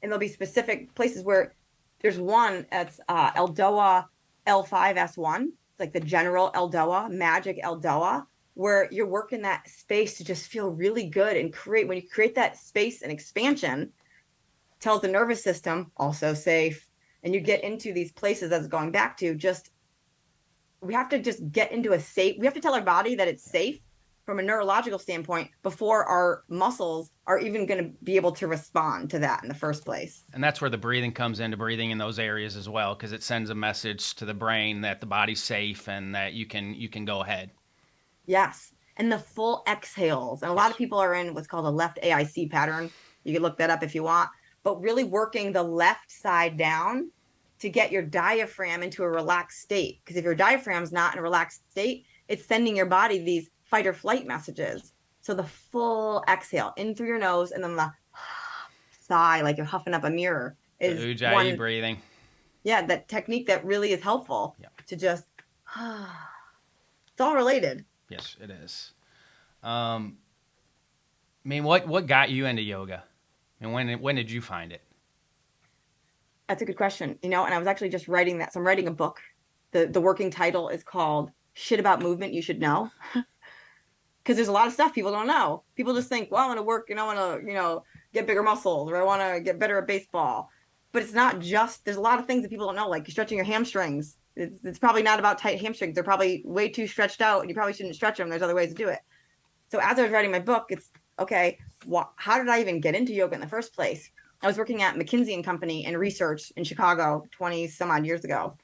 [SPEAKER 2] And there'll be specific places where there's one that's Eldoa L5S1. It's like the general Eldoa, magic Eldoa, where you're working that space to just feel really good and when you create that space and expansion, tells the nervous system also safe. And you get into these places, as going back to we have to just get into we have to tell our body that it's safe from a neurological standpoint before our muscles are even going to be able to respond to that in the first place.
[SPEAKER 1] And that's where the breathing comes into, breathing in those areas as well, because it sends a message to the brain that the body's safe and that you can go ahead.
[SPEAKER 2] Yes. And the full exhales. And a lot of people are in what's called a left AIC pattern. You can look that up if you want, but really working the left side down to get your diaphragm into a relaxed state. Because if your diaphragm's not in a relaxed state, it's sending your body these fight or flight messages. So the full exhale in through your nose and then the sigh, like you're huffing up a mirror, is
[SPEAKER 1] Ujjayi breathing.
[SPEAKER 2] Yeah, that technique that really is helpful to just, it's all related.
[SPEAKER 1] Yes, it is. I mean, what got you into yoga? And when did you find it?
[SPEAKER 2] That's a good question. And I was actually just writing that. So I'm writing a book. The working title is called Shit About Movement You Should Know. because there's a lot of stuff people don't know. People just think, well, I want to work and I want to, get bigger muscles or I want to get better at baseball. But it's not just, there's a lot of things that people don't know, like stretching your hamstrings. It's probably not about tight hamstrings. They're probably way too stretched out and you probably shouldn't stretch them. There's other ways to do it. So as I was writing my book, it's okay, how did I even get into yoga in the first place? I was working at McKinsey and Company in research in Chicago 20 some odd years ago.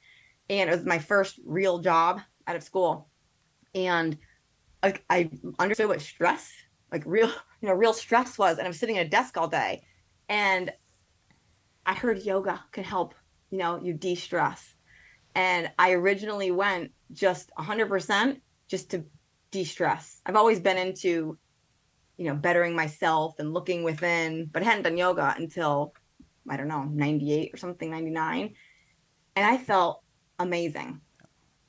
[SPEAKER 2] And it was my first real job out of school. And I understood what stress, like real stress was. And I was sitting at a desk all day. And I heard yoga can help, you de-stress. And I originally went just 100% just to de-stress. I've always been into, bettering myself and looking within, but I hadn't done yoga until, I don't know, 98 or something, 99. And I felt amazing.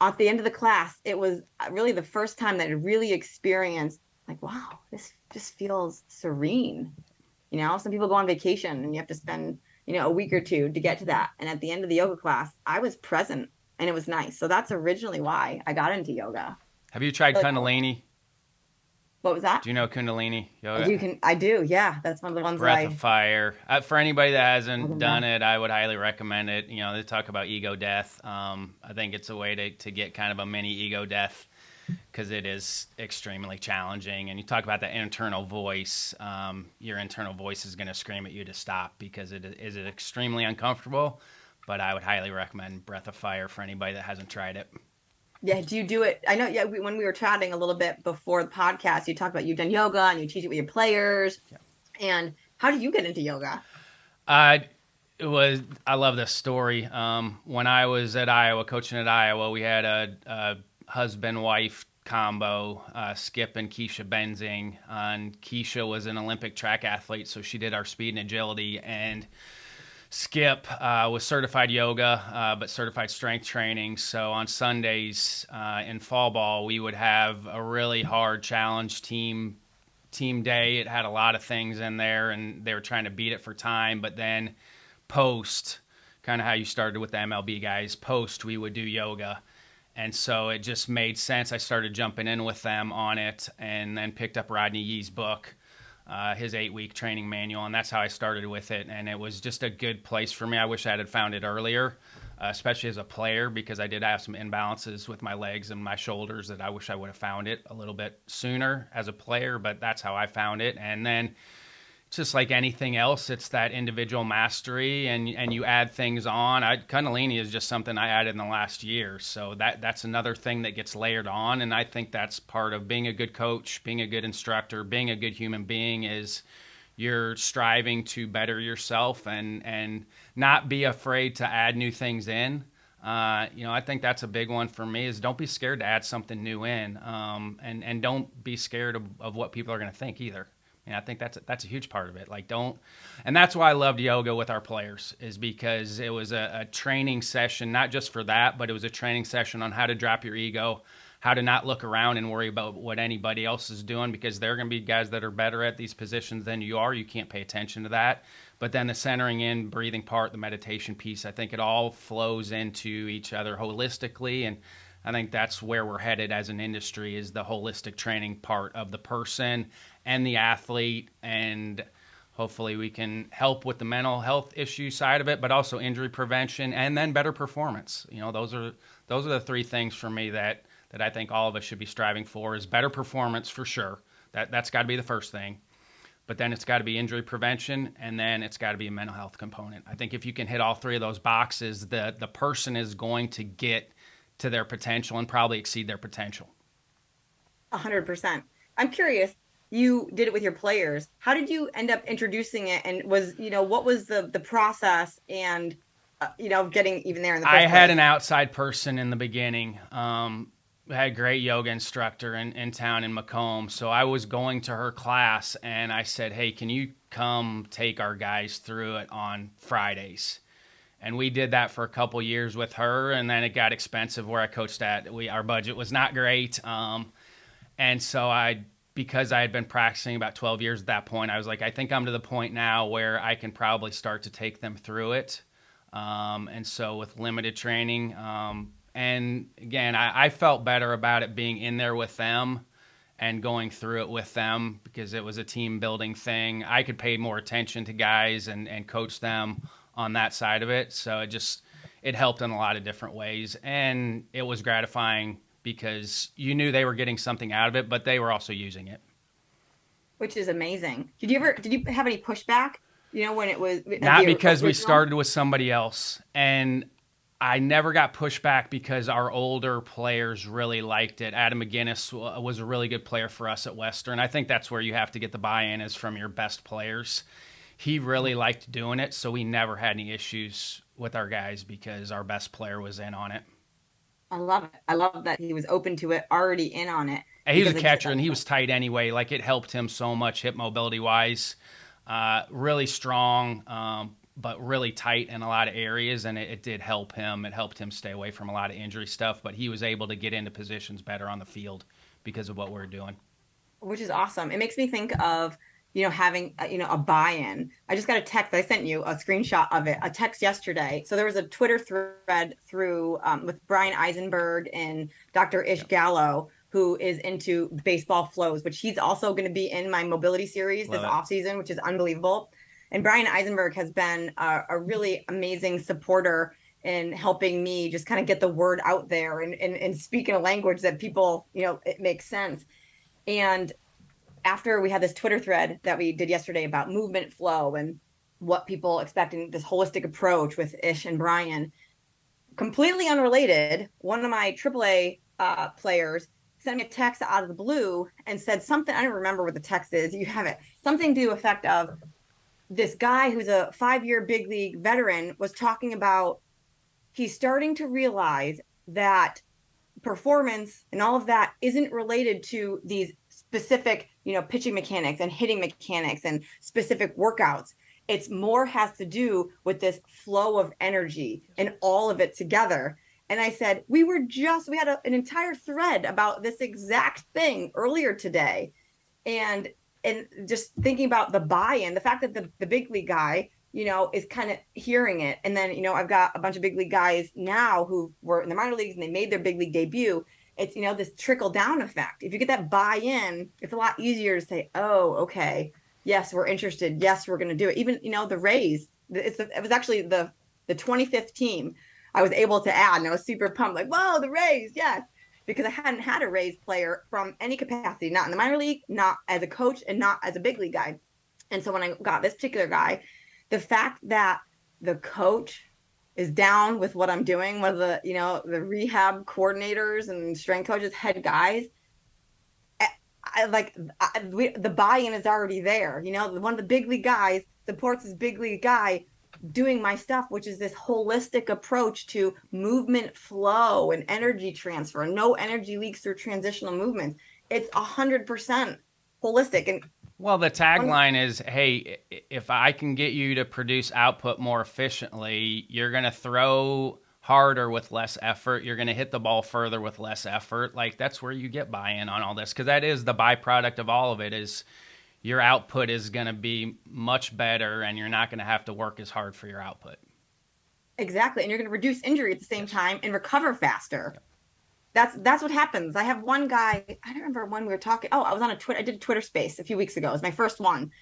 [SPEAKER 2] At the end of the class, it was really the first time that I really experienced like, wow, this just feels serene. Some people go on vacation and you have to spend, a week or two to get to that. And at the end of the yoga class, I was present and it was nice. So that's originally why I got into yoga.
[SPEAKER 1] Have you tried Kundalini?
[SPEAKER 2] What was that?
[SPEAKER 1] Do you know Kundalini yoga?
[SPEAKER 2] I do. Yeah. That's one of the ones
[SPEAKER 1] Breath of Fire. For anybody that hasn't done it, I would highly recommend it. They talk about ego death. I think it's a way to get kind of a mini ego death because it is extremely challenging. And you talk about the internal voice. Your internal voice is going to scream at you to stop because it is extremely uncomfortable. But I would highly recommend Breath of Fire for anybody that hasn't tried it.
[SPEAKER 2] Yeah, do you do it? I know, yeah, when we were chatting a little bit before the podcast, you talked about you've done yoga and you teach it with your players. Yeah. And how did you get into yoga?
[SPEAKER 1] I love this story. When I was at Iowa, coaching at Iowa, we had a husband-wife combo, Skip and Keisha Benzing. And Keisha was an Olympic track athlete, so she did our speed and agility. And Skip was certified yoga, but certified strength training. So on Sundays in fall ball, we would have a really hard challenge team day. It had a lot of things in there, and they were trying to beat it for time. But then post, kind of how you started with the MLB guys, post we would do yoga. And so it just made sense. I started jumping in with them on it and then picked up Rodney Yee's book. His 8-week training manual, and that's how I started with it. And it was just a good place for me. I wish I had found it earlier, especially as a player, because I did have some imbalances with my legs and my shoulders that I wish I would have found it a little bit sooner as a player, but that's how I found it. And then just like anything else, it's that individual mastery, and you add things on. Kundalini is just something I added in the last year, so that's another thing that gets layered on, and I think that's part of being a good coach, being a good instructor, being a good human being is you're striving to better yourself and not be afraid to add new things in. I think that's a big one for me is don't be scared to add something new in, and don't be scared of what people are going to think either. And I think that's a huge part of it. And that's why I loved yoga with our players is because it was a training session, not just for that, but it was a training session on how to drop your ego, how to not look around and worry about what anybody else is doing because there are going to be guys that are better at these positions than you are. You can't pay attention to that. But then the centering in, breathing part, the meditation piece, I think it all flows into each other holistically. And I think that's where we're headed as an industry is the holistic training part of the person and the athlete, and hopefully we can help with the mental health issue side of it, but also injury prevention and then better performance. Those are the three things for me that I think all of us should be striving for is better performance for sure. That's got to be the first thing. But then it's got to be injury prevention, and then it's got to be a mental health component. I think if you can hit all three of those boxes, the person is going to get to their potential and probably exceed their potential.
[SPEAKER 2] 100%. I'm curious, you did it with your players. How did you end up introducing it? And what was the process and, getting even there in the first place?
[SPEAKER 1] I had an outside person in the beginning. I had a great yoga instructor in town in Macomb. So I was going to her class and I said, hey, can you come take our guys through it on Fridays? And we did that for a couple years with her, and then it got expensive where I coached at. Our budget was not great. And so because I had been practicing about 12 years at that point, I was like, I think I'm to the point now where I can probably start to take them through it. And so with limited training, and again, I felt better about it being in there with them and going through it with them because it was a team building thing. I could pay more attention to guys and coach them on that side of it. So it helped in a lot of different ways. And it was gratifying because you knew they were getting something out of it, but they were also using it.
[SPEAKER 2] Which is amazing. Did you have any pushback? When it was
[SPEAKER 1] not because we started with somebody else, and I never got pushback because our older players really liked it. Adam McGinnis was a really good player for us at Western. I think that's where you have to get the buy-in is from your best players. He really liked doing it, so we never had any issues with our guys because our best player was in on it.
[SPEAKER 2] I love it. I love that he was open to it, already in on it.
[SPEAKER 1] And he was a catcher, and he was tight anyway. Like, it helped him so much hip mobility-wise. Really strong, but really tight in a lot of areas, and it did help him. It helped him stay away from a lot of injury stuff, but he was able to get into positions better on the field because of what we're doing.
[SPEAKER 2] Which is awesome. It makes me think of, having, a buy-in. I just got a text. I sent you a screenshot of it, a text yesterday. So there was a Twitter thread through with Brian Eisenberg and Dr. Ish Gallo, who is into baseball flows, which he's also going to be in my mobility series this offseason, which is unbelievable. And Brian Eisenberg has been a really amazing supporter in helping me just kind of get the word out there and speak in a language that people, it makes sense. And after we had this Twitter thread that we did yesterday about movement flow and what people expect in this holistic approach with Ish and Brian, completely unrelated, one of my AAA players sent me a text out of the blue and said something. I don't remember what the text is. You have it. Something to the effect of, this guy who's a 5-year big league veteran was talking about he's starting to realize that performance and all of that isn't related to these specific, pitching mechanics and hitting mechanics and specific workouts. It's more has to do with this flow of energy and all of it together. And I said, we had an entire thread about this exact thing earlier today. And just thinking about the buy-in, the fact that the big league guy, is kind of hearing it. And then, I've got a bunch of big league guys now who were in the minor leagues and they made their big league debut. It's, this trickle down effect. If you get that buy-in, it's a lot easier to say, oh, okay, yes, we're interested. Yes, we're going to do it. Even, the Rays, it was actually the 25th team I was able to add. And I was super pumped, like, whoa, the Rays, yes. Because I hadn't had a Rays player from any capacity, not in the minor league, not as a coach, and not as a big league guy. And so when I got this particular guy, the fact that the coach is down with what I'm doing, one of the, the rehab coordinators and strength coaches, head guys, the buy-in is already there. One of the big league guys supports his big league guy doing my stuff, which is this holistic approach to movement flow and energy transfer. No energy leaks through transitional movements. It's 100% holistic. And
[SPEAKER 1] well, the tagline is, hey, if I can get you to produce output more efficiently, you're going to throw harder with less effort. You're going to hit the ball further with less effort. Like, that's where you get buy-in on all this, because that is the byproduct of all of it is your output is going to be much better and you're not going to have to work as hard for your output.
[SPEAKER 2] Exactly. And you're going to reduce injury at the same time and recover faster. That's what happens. I have one guy, I don't remember when we were talking. Oh, I was on I did a Twitter space a few weeks ago. It was my first one.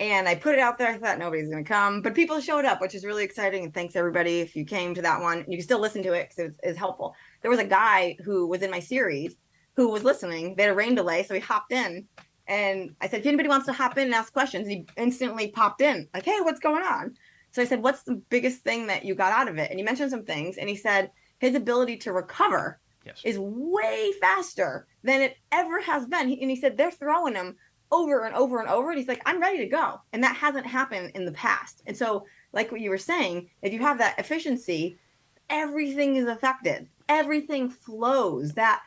[SPEAKER 2] And I put it out there. I thought nobody's going to come, but people showed up, which is really exciting. And thanks everybody if you came to that one. You can still listen to it because it was helpful. There was a guy who was in my series who was listening. They had a rain delay, so he hopped in. And I said, if anybody wants to hop in and ask questions, he instantly popped in like, hey, what's going on? So I said, what's the biggest thing that you got out of it? And he mentioned some things. And he said his ability to recover is way faster than it ever has been. And he said, they're throwing him over and over and over. And he's like, I'm ready to go. And that hasn't happened in the past. And so like what you were saying, if you have that efficiency, everything is affected. Everything flows. That,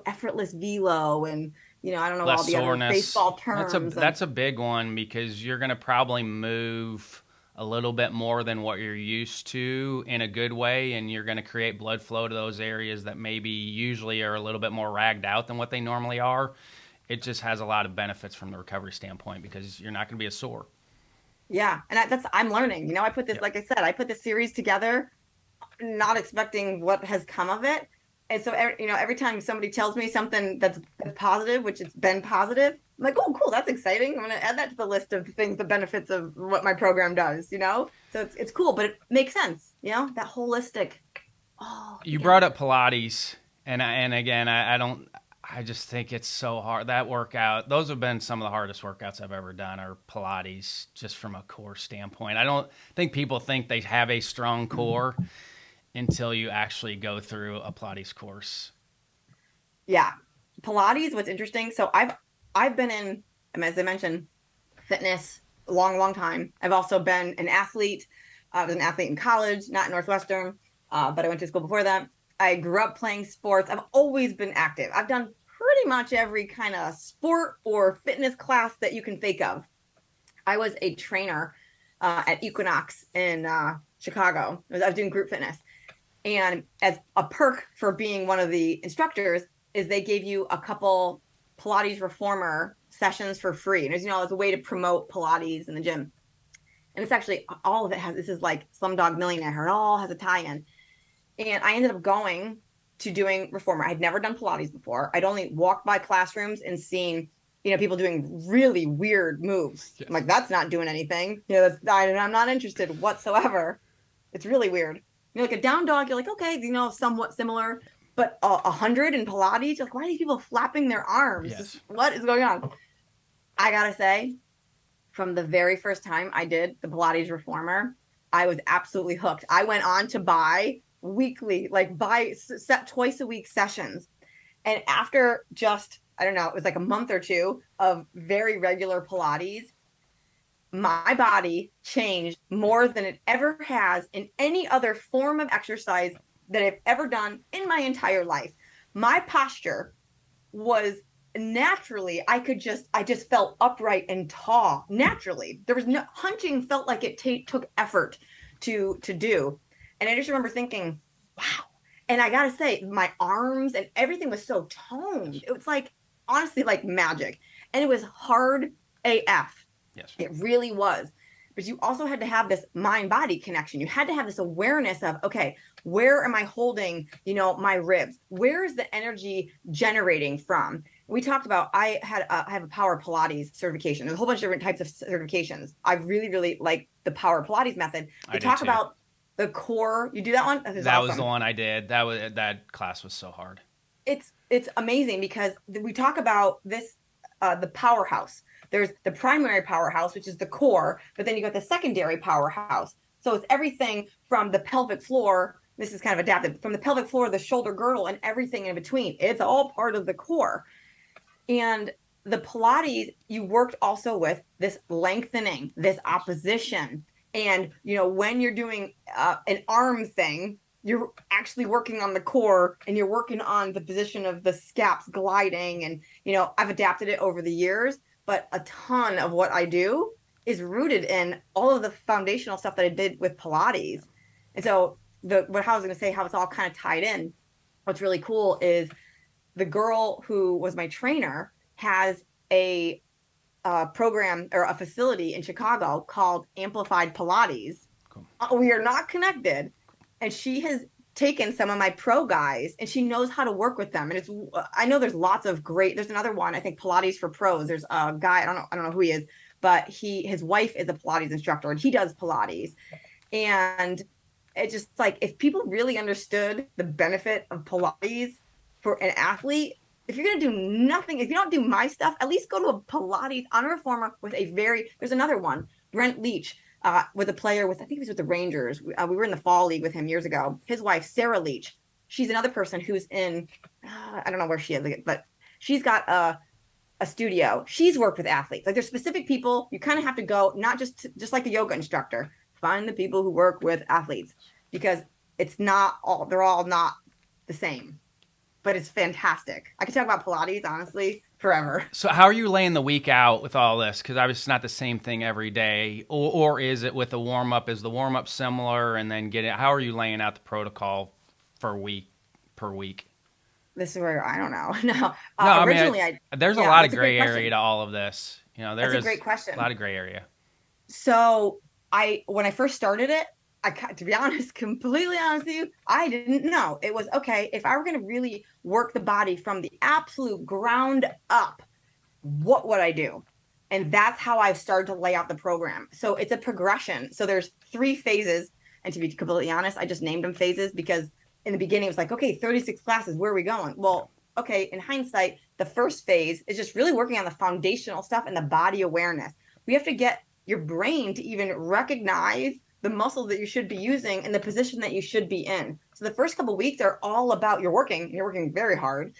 [SPEAKER 2] effortless velo and, I don't know,
[SPEAKER 1] less
[SPEAKER 2] all the
[SPEAKER 1] soreness.
[SPEAKER 2] Other baseball terms.
[SPEAKER 1] That's a big one because you're going to probably move a little bit more than what you're used to in a good way, and you're going to create blood flow to those areas that maybe usually are a little bit more ragged out than what they normally are. It just has a lot of benefits from the recovery standpoint because you're not going to be as sore.
[SPEAKER 2] Yeah, and I'm learning. Like I said, I put this series together not expecting what has come of it. And so, every time somebody tells me something that's positive, which it's been positive, I'm like, oh, cool, that's exciting. I'm going to add that to the list of things, the benefits of what my program does. So it's cool, but it makes sense, that holistic. Oh,
[SPEAKER 1] You
[SPEAKER 2] yeah.
[SPEAKER 1] brought up Pilates, and again, I don't. I just think it's so hard. That workout, those have been some of the hardest workouts I've ever done, are Pilates, just from a core standpoint. I don't think people think they have a strong core until you actually go through a Pilates course.
[SPEAKER 2] Yeah. Pilates, what's interesting. So I've been in, as I mentioned, fitness a long, long time. I've also been an athlete. I was an athlete in college, not in Northwestern, but I went to school before that. I grew up playing sports. I've always been active. I've done pretty much every kind of sport or fitness class that you can think of. I was a trainer at Equinox in Chicago. I was doing group fitness. And as a perk for being one of the instructors, is they gave you a couple Pilates reformer sessions for free. And as you know, it's a way to promote Pilates in the gym. And it's actually all of it has, this is like Slumdog Millionaire. It all has a tie-in. And I ended up going to doing reformer. I'd never done Pilates before. I'd only walked by classrooms and seen, people doing really weird moves.
[SPEAKER 1] Yes.
[SPEAKER 2] I'm like, that's not doing anything. I'm not interested whatsoever. It's really weird. Like a down dog, you're like, okay, somewhat similar, but 100 in Pilates, like, why are these people flapping their arms?
[SPEAKER 1] Yes.
[SPEAKER 2] What is going on? I gotta say, from the very first time I did the Pilates reformer, I was absolutely hooked. I went on to buy weekly, set twice a week sessions. And after just, I don't know, it was like a month or two of very regular Pilates, my body changed more than it ever has in any other form of exercise that I've ever done in my entire life. My posture was naturally, I just felt upright and tall naturally. There was no hunching, felt like it took effort to do. And I just remember thinking, wow. And I gotta say, my arms and everything was so toned. It was like, honestly, like magic. And it was hard AF.
[SPEAKER 1] Yes.
[SPEAKER 2] It really was. But you also had to have this mind-body connection. You had to have this awareness of, okay, where am I holding, my ribs? Where is the energy generating from? We talked about, I have a Power Pilates certification. There's a whole bunch of different types of certifications. I really, really like the Power Pilates method. They talk about the core. You do that one?
[SPEAKER 1] That awesome. Was the one I did. That class was so hard.
[SPEAKER 2] It's amazing because we talk about this, the powerhouse. There's the primary powerhouse, which is the core, but then you got the secondary powerhouse. So it's everything from the pelvic floor. This is kind of adapted from the pelvic floor, the shoulder girdle, and everything in between. It's all part of the core. And the Pilates, you worked also with this lengthening, this opposition. And, when you're doing an arm thing, you're actually working on the core and you're working on the position of the scaps gliding. And, I've adapted it over the years. But a ton of what I do is rooted in all of the foundational stuff that I did with Pilates. And so how I was going to say how it's all kind of tied in. What's really cool is the girl who was my trainer has a program or a facility in Chicago called Amplified Pilates. Cool. We are not connected. And she has taken some of my pro guys and she knows how to work with them. And I know there's lots of there's another one, I think Pilates for pros. There's a guy, I don't know who he is, but his wife is a Pilates instructor and he does Pilates. And it's just like, if people really understood the benefit of Pilates for an athlete, if you're going to do nothing, if you don't do my stuff, at least go to a Pilates on a reformer with there's another one, Brent Leach, with a player I think he was with the Rangers. We were in the fall league with him years ago. His wife, Sarah Leach, she's another person who's in, I don't know where she is, but she's got a studio. She's worked with athletes. Like, there's specific people you kind of have to go, not just like the yoga instructor, find the people who work with athletes, because they're all not the same, but it's fantastic. I could talk about Pilates, honestly, forever.
[SPEAKER 1] So how are you laying the week out with all this? Because obviously it's not the same thing every day. Or is it with a warm-up? Is the warm-up similar? And then how are you laying out the protocol per week?
[SPEAKER 2] This is where I don't know. No,
[SPEAKER 1] originally, there's a lot of gray area to all of this. That's
[SPEAKER 2] a great question.
[SPEAKER 1] A lot of gray area.
[SPEAKER 2] So when I first started it, to be honest, completely honest with you, I didn't know. It was okay, if I were going to really work the body from the absolute ground up, what would I do? And that's how I started to lay out the program. So it's a progression. So there's 3 phases. And to be completely honest, I just named them phases because in the beginning it was like, okay, 36 classes, where are we going? Well, okay, in hindsight, the first phase is just really working on the foundational stuff and the body awareness. We have to get your brain to even recognize the muscles that you should be using and the position that you should be in. So the first couple of weeks are all about you're working very hard.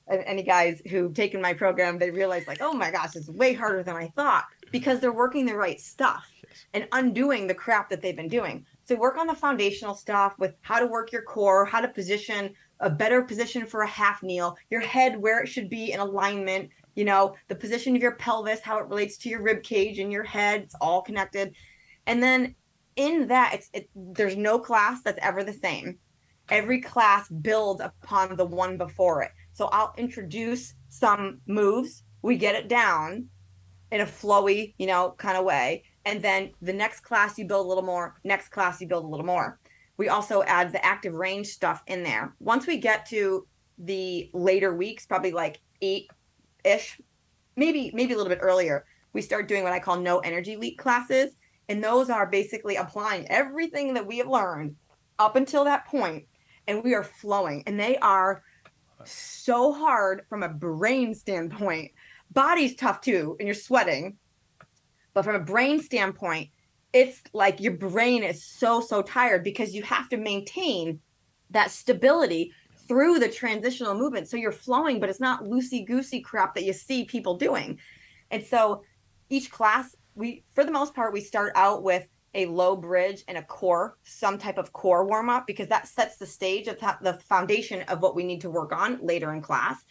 [SPEAKER 2] Any guys who've taken my program, they realize like, oh my gosh, it's way harder than I thought, because they're working the right stuff and undoing the crap that they've been doing. So work on the foundational stuff with how to work your core, how to position a better position for a half kneel, your head where it should be in alignment, the position of your pelvis, how it relates to your rib cage and your head, it's all connected. And then in that, there's no class that's ever the same. Every class builds upon the one before it. So I'll introduce some moves. We get it down in a flowy, kind of way. And then the next class you build a little more, next class you build a little more. We also add the active range stuff in there. Once we get to the later weeks, probably like 8-ish, maybe a little bit earlier, we start doing what I call no energy leak classes. And those are basically applying everything that we have learned up until that point, and we are flowing. And they are so hard from a brain standpoint. Body's tough too, and you're sweating. But from a brain standpoint, it's like your brain is so tired because you have to maintain that stability through the transitional movement. So you're flowing, but it's not loosey-goosey crap that you see people doing. And so each class, for the most part, we start out with a low bridge and a core, some type of core warm up, because that sets the stage of the foundation of what we need to work on later in class.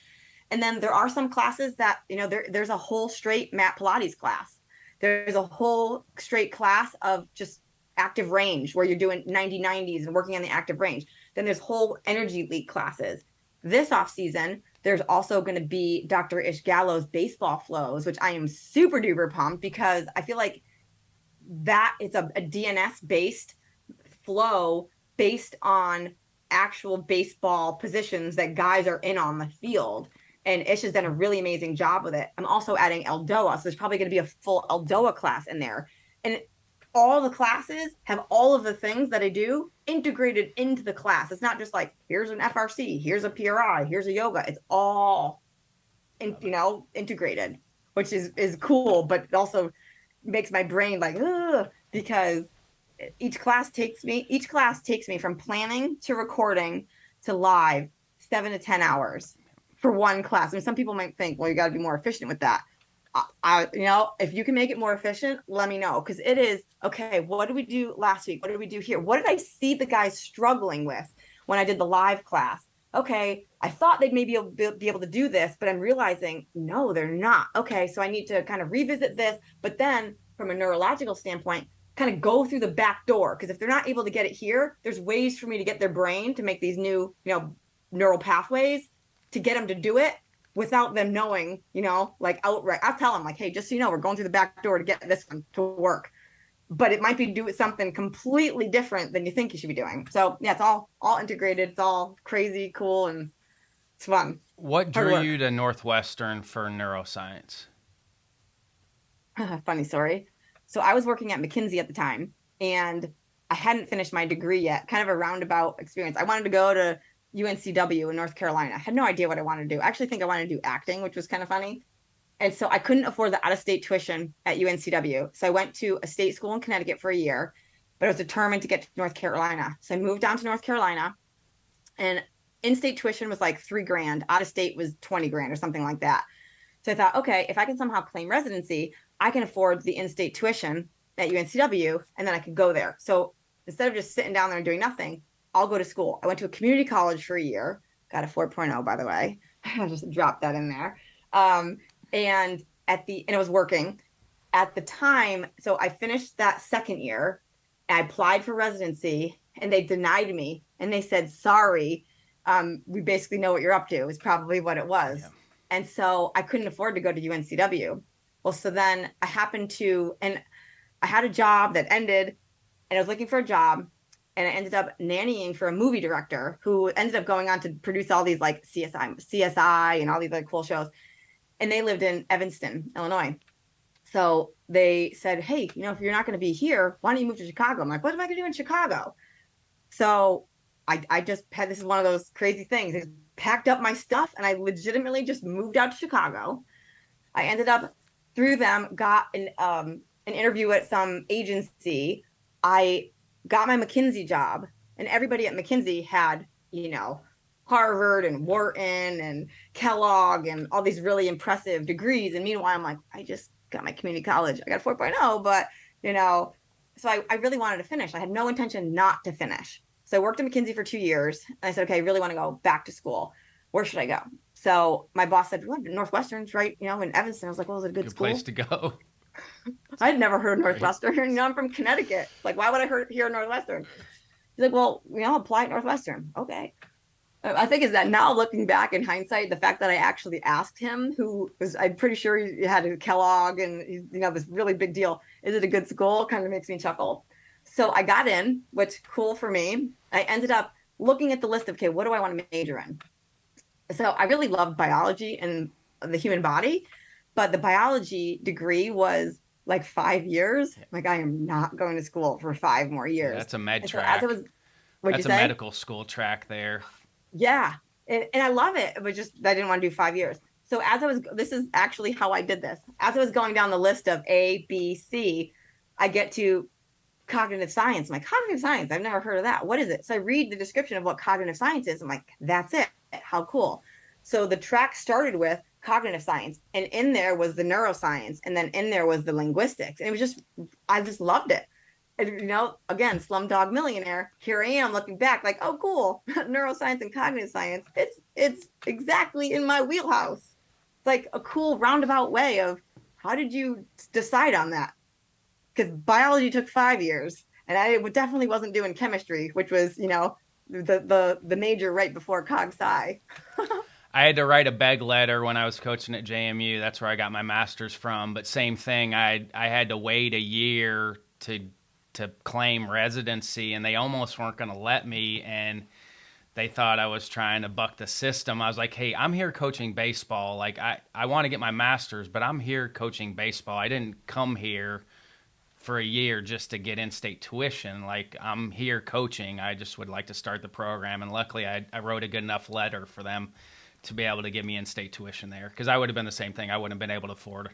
[SPEAKER 2] And then there are some classes that, there's a whole straight mat Pilates class. There's a whole straight class of just active range where you're doing 90-90s and working on the active range. Then there's whole energy league classes. This off season, there's also going to be Dr. Ish Gallo's baseball flows, which I am super duper pumped because I feel like that it's a DNS based flow based on actual baseball positions that guys are in on the field. And Ish has done a really amazing job with it. I'm also adding Eldoa. So there's probably going to be a full Eldoa class in there. And all the classes have all of the things that I do integrated into the class. It's not just like, here's an FRC, here's a PRI, here's a yoga. It's all, integrated, which is cool, but it also makes my brain like, ugh, because each class takes me from planning to recording to live 7 to 10 hours for one class. I mean, some people might think, well, you got to be more efficient with that. If you can make it more efficient, let me know. Because it is, okay, what did we do last week? What did we do here? What did I see the guys struggling with when I did the live class? Okay, I thought they'd maybe be able to do this, but I'm realizing, no, they're not. Okay, so I need to kind of revisit this. But then from a neurological standpoint, kind of go through the back door. Because if they're not able to get it here, there's ways for me to get their brain to make these new, neural pathways to get them to do it without them knowing, like outright. I'll tell them like, hey, just so you know, we're going through the back door to get this one to work. But it might be doing something completely different than you think you should be doing. So yeah, it's all integrated. It's all crazy, cool, and it's fun.
[SPEAKER 1] What drew you to Northwestern for neuroscience?
[SPEAKER 2] Funny story. So I was working at McKinsey at the time, and I hadn't finished my degree yet. Kind of a roundabout experience. I wanted to go to UNCW in North Carolina. I had no idea what I wanted to do. I actually think I wanted to do acting, which was kind of funny. And so I couldn't afford the out-of-state tuition at UNCW. So I went to a state school in Connecticut for a year, but I was determined to get to North Carolina. So I moved down to North Carolina, and in-state tuition was like $3,000. Out-of-state was $20,000 or something like that. So I thought, okay, if I can somehow claim residency, I can afford the in-state tuition at UNCW, and then I could go there. So instead of just sitting down there and doing nothing, I'll go to school. I went to a community college for a year, got a 4.0, by the way. I just dropped that in there. And it was working at the time. So I finished that second year. I applied for residency, and they denied me. And they said, sorry, we basically know what you're up to, is probably what it was. Yeah. And so I couldn't afford to go to UNCW. Well, so then I had a job that ended. and I was looking for a job, and I ended up nannying for a movie director who ended up going on to produce all these like CSI and all these like cool shows. And they lived in Evanston, Illinois. So they said, hey, if you're not going to be here, why don't you move to Chicago? I'm like, what am I going to do in Chicago? So I just had, this is one of those crazy things. I packed up my stuff and I legitimately just moved out to Chicago. I ended up through them, got an interview at some agency. I got my McKinsey job, and everybody at McKinsey had, Harvard and Wharton and Kellogg and all these really impressive degrees. And meanwhile, I'm like, I just got my community college. I got 4.0, but, so I really wanted to finish. I had no intention not to finish. So I worked at McKinsey for 2 years. And I said, okay, I really want to go back to school. Where should I go? So my boss said, well, Northwestern's right, in Evanston. I was like, well, is it a good school?
[SPEAKER 1] Place to go.
[SPEAKER 2] I'd never heard of Northwestern. I'm from Connecticut. Like, why would I hear Northwestern? He's like, well, apply at Northwestern. Okay. I think is that now looking back in hindsight, the fact that I actually asked him, who was, I'm pretty sure he had a Kellogg and, this really big deal. Is it a good school? Kind of makes me chuckle. So I got in, which cool for me. I ended up looking at the list of, okay, what do I want to major in? So I really loved biology and the human body, but the biology degree was like 5 years. Like, I am not going to school for 5 more years.
[SPEAKER 1] Yeah, that's a med
[SPEAKER 2] and
[SPEAKER 1] track.
[SPEAKER 2] So as
[SPEAKER 1] that's a medical school track there.
[SPEAKER 2] Yeah. And I love it, but just I didn't want to do 5 years. So this is actually how I did this. As I was going down the list of A, B, C, I get to cognitive science. I'm like, cognitive science, I've never heard of that. What is it? So I read the description of what cognitive science is. I'm like, that's it. How cool. So the track started with cognitive science, and in there was the neuroscience, and then in there was the linguistics. And it was I just loved it. And, again, Slumdog Millionaire. Here I am looking back like, oh, cool. Neuroscience and cognitive science. It's exactly in my wheelhouse. It's like a cool roundabout way of, how did you decide on that? Because biology took 5 years, and I definitely wasn't doing chemistry, which was, the major right before Cog Sci.
[SPEAKER 1] I had to write a beg letter when I was coaching at JMU. That's where I got my master's from. But same thing, I had to wait a year to claim residency, and they almost weren't going to let me, and they thought I was trying to buck the system. I was like, hey, I'm here coaching baseball. Like, I want to get my master's, but I'm here coaching baseball. I didn't come here for a year just to get in-state tuition. Like, I'm here coaching. I just would like to start the program, and luckily I wrote a good enough letter for them to be able to give me in-state tuition there, because I would have been the same thing. I wouldn't have been able to afford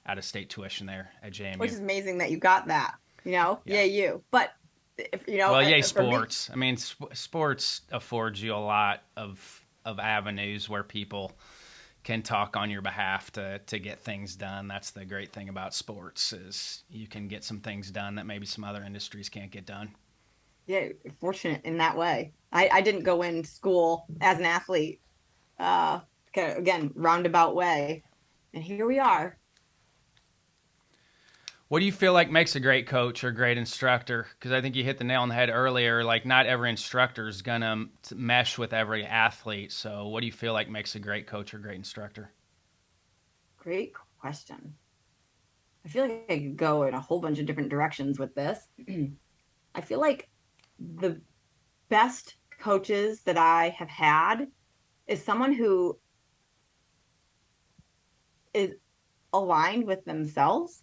[SPEAKER 1] out-of-state tuition there at JMU.
[SPEAKER 2] Which is amazing that you got that. Yeah. You. But if
[SPEAKER 1] well, yay sports. I mean, sports affords you a lot of avenues where people can talk on your behalf to get things done. That's the great thing about sports, is you can get some things done that maybe some other industries can't get done.
[SPEAKER 2] Yeah, fortunate in that way. I didn't go in school as an athlete. Again, roundabout way, and here we are.
[SPEAKER 1] What do you feel like makes a great coach or great instructor? Because I think you hit the nail on the head earlier. Like, not every instructor is going to mesh with every athlete. So what do you feel like makes a great coach or great instructor?
[SPEAKER 2] Great question. I feel like I could go in a whole bunch of different directions with this. I feel like the best coaches that I have had is someone who is aligned with themselves,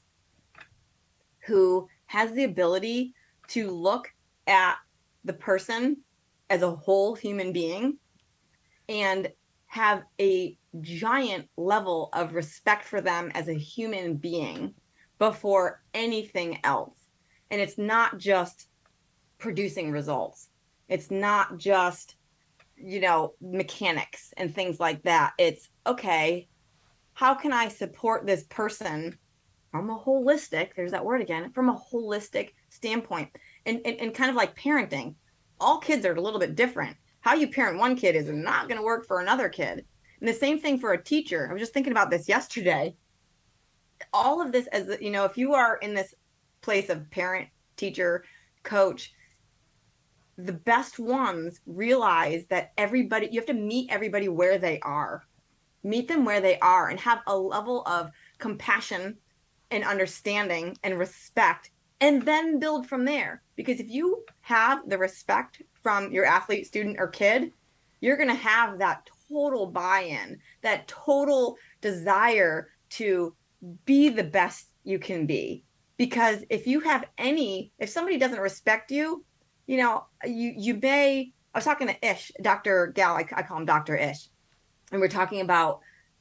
[SPEAKER 2] who has the ability to look at the person as a whole human being and have a giant level of respect for them as a human being before anything else. And it's not just producing results. It's not just, mechanics and things like that. It's, okay, how can I support this person from a holistic, there's that word again, from a holistic standpoint, and kind of like parenting. All kids are a little bit different. How you parent one kid is not going to work for another kid. And the same thing for a teacher. I was just thinking about this yesterday. All of this, as if you are in this place of parent, teacher, coach, the best ones realize that you have to meet everybody where they are. Meet them where they are and have a level of compassion and understanding and respect and then build from there. Because if you have the respect from your athlete, student, or kid, you're going to have that total buy-in, that total desire to be the best you can be. Because if somebody doesn't respect you, you may. I was talking to Ish, Dr. Gal, I call him Dr. Ish, and we're talking about,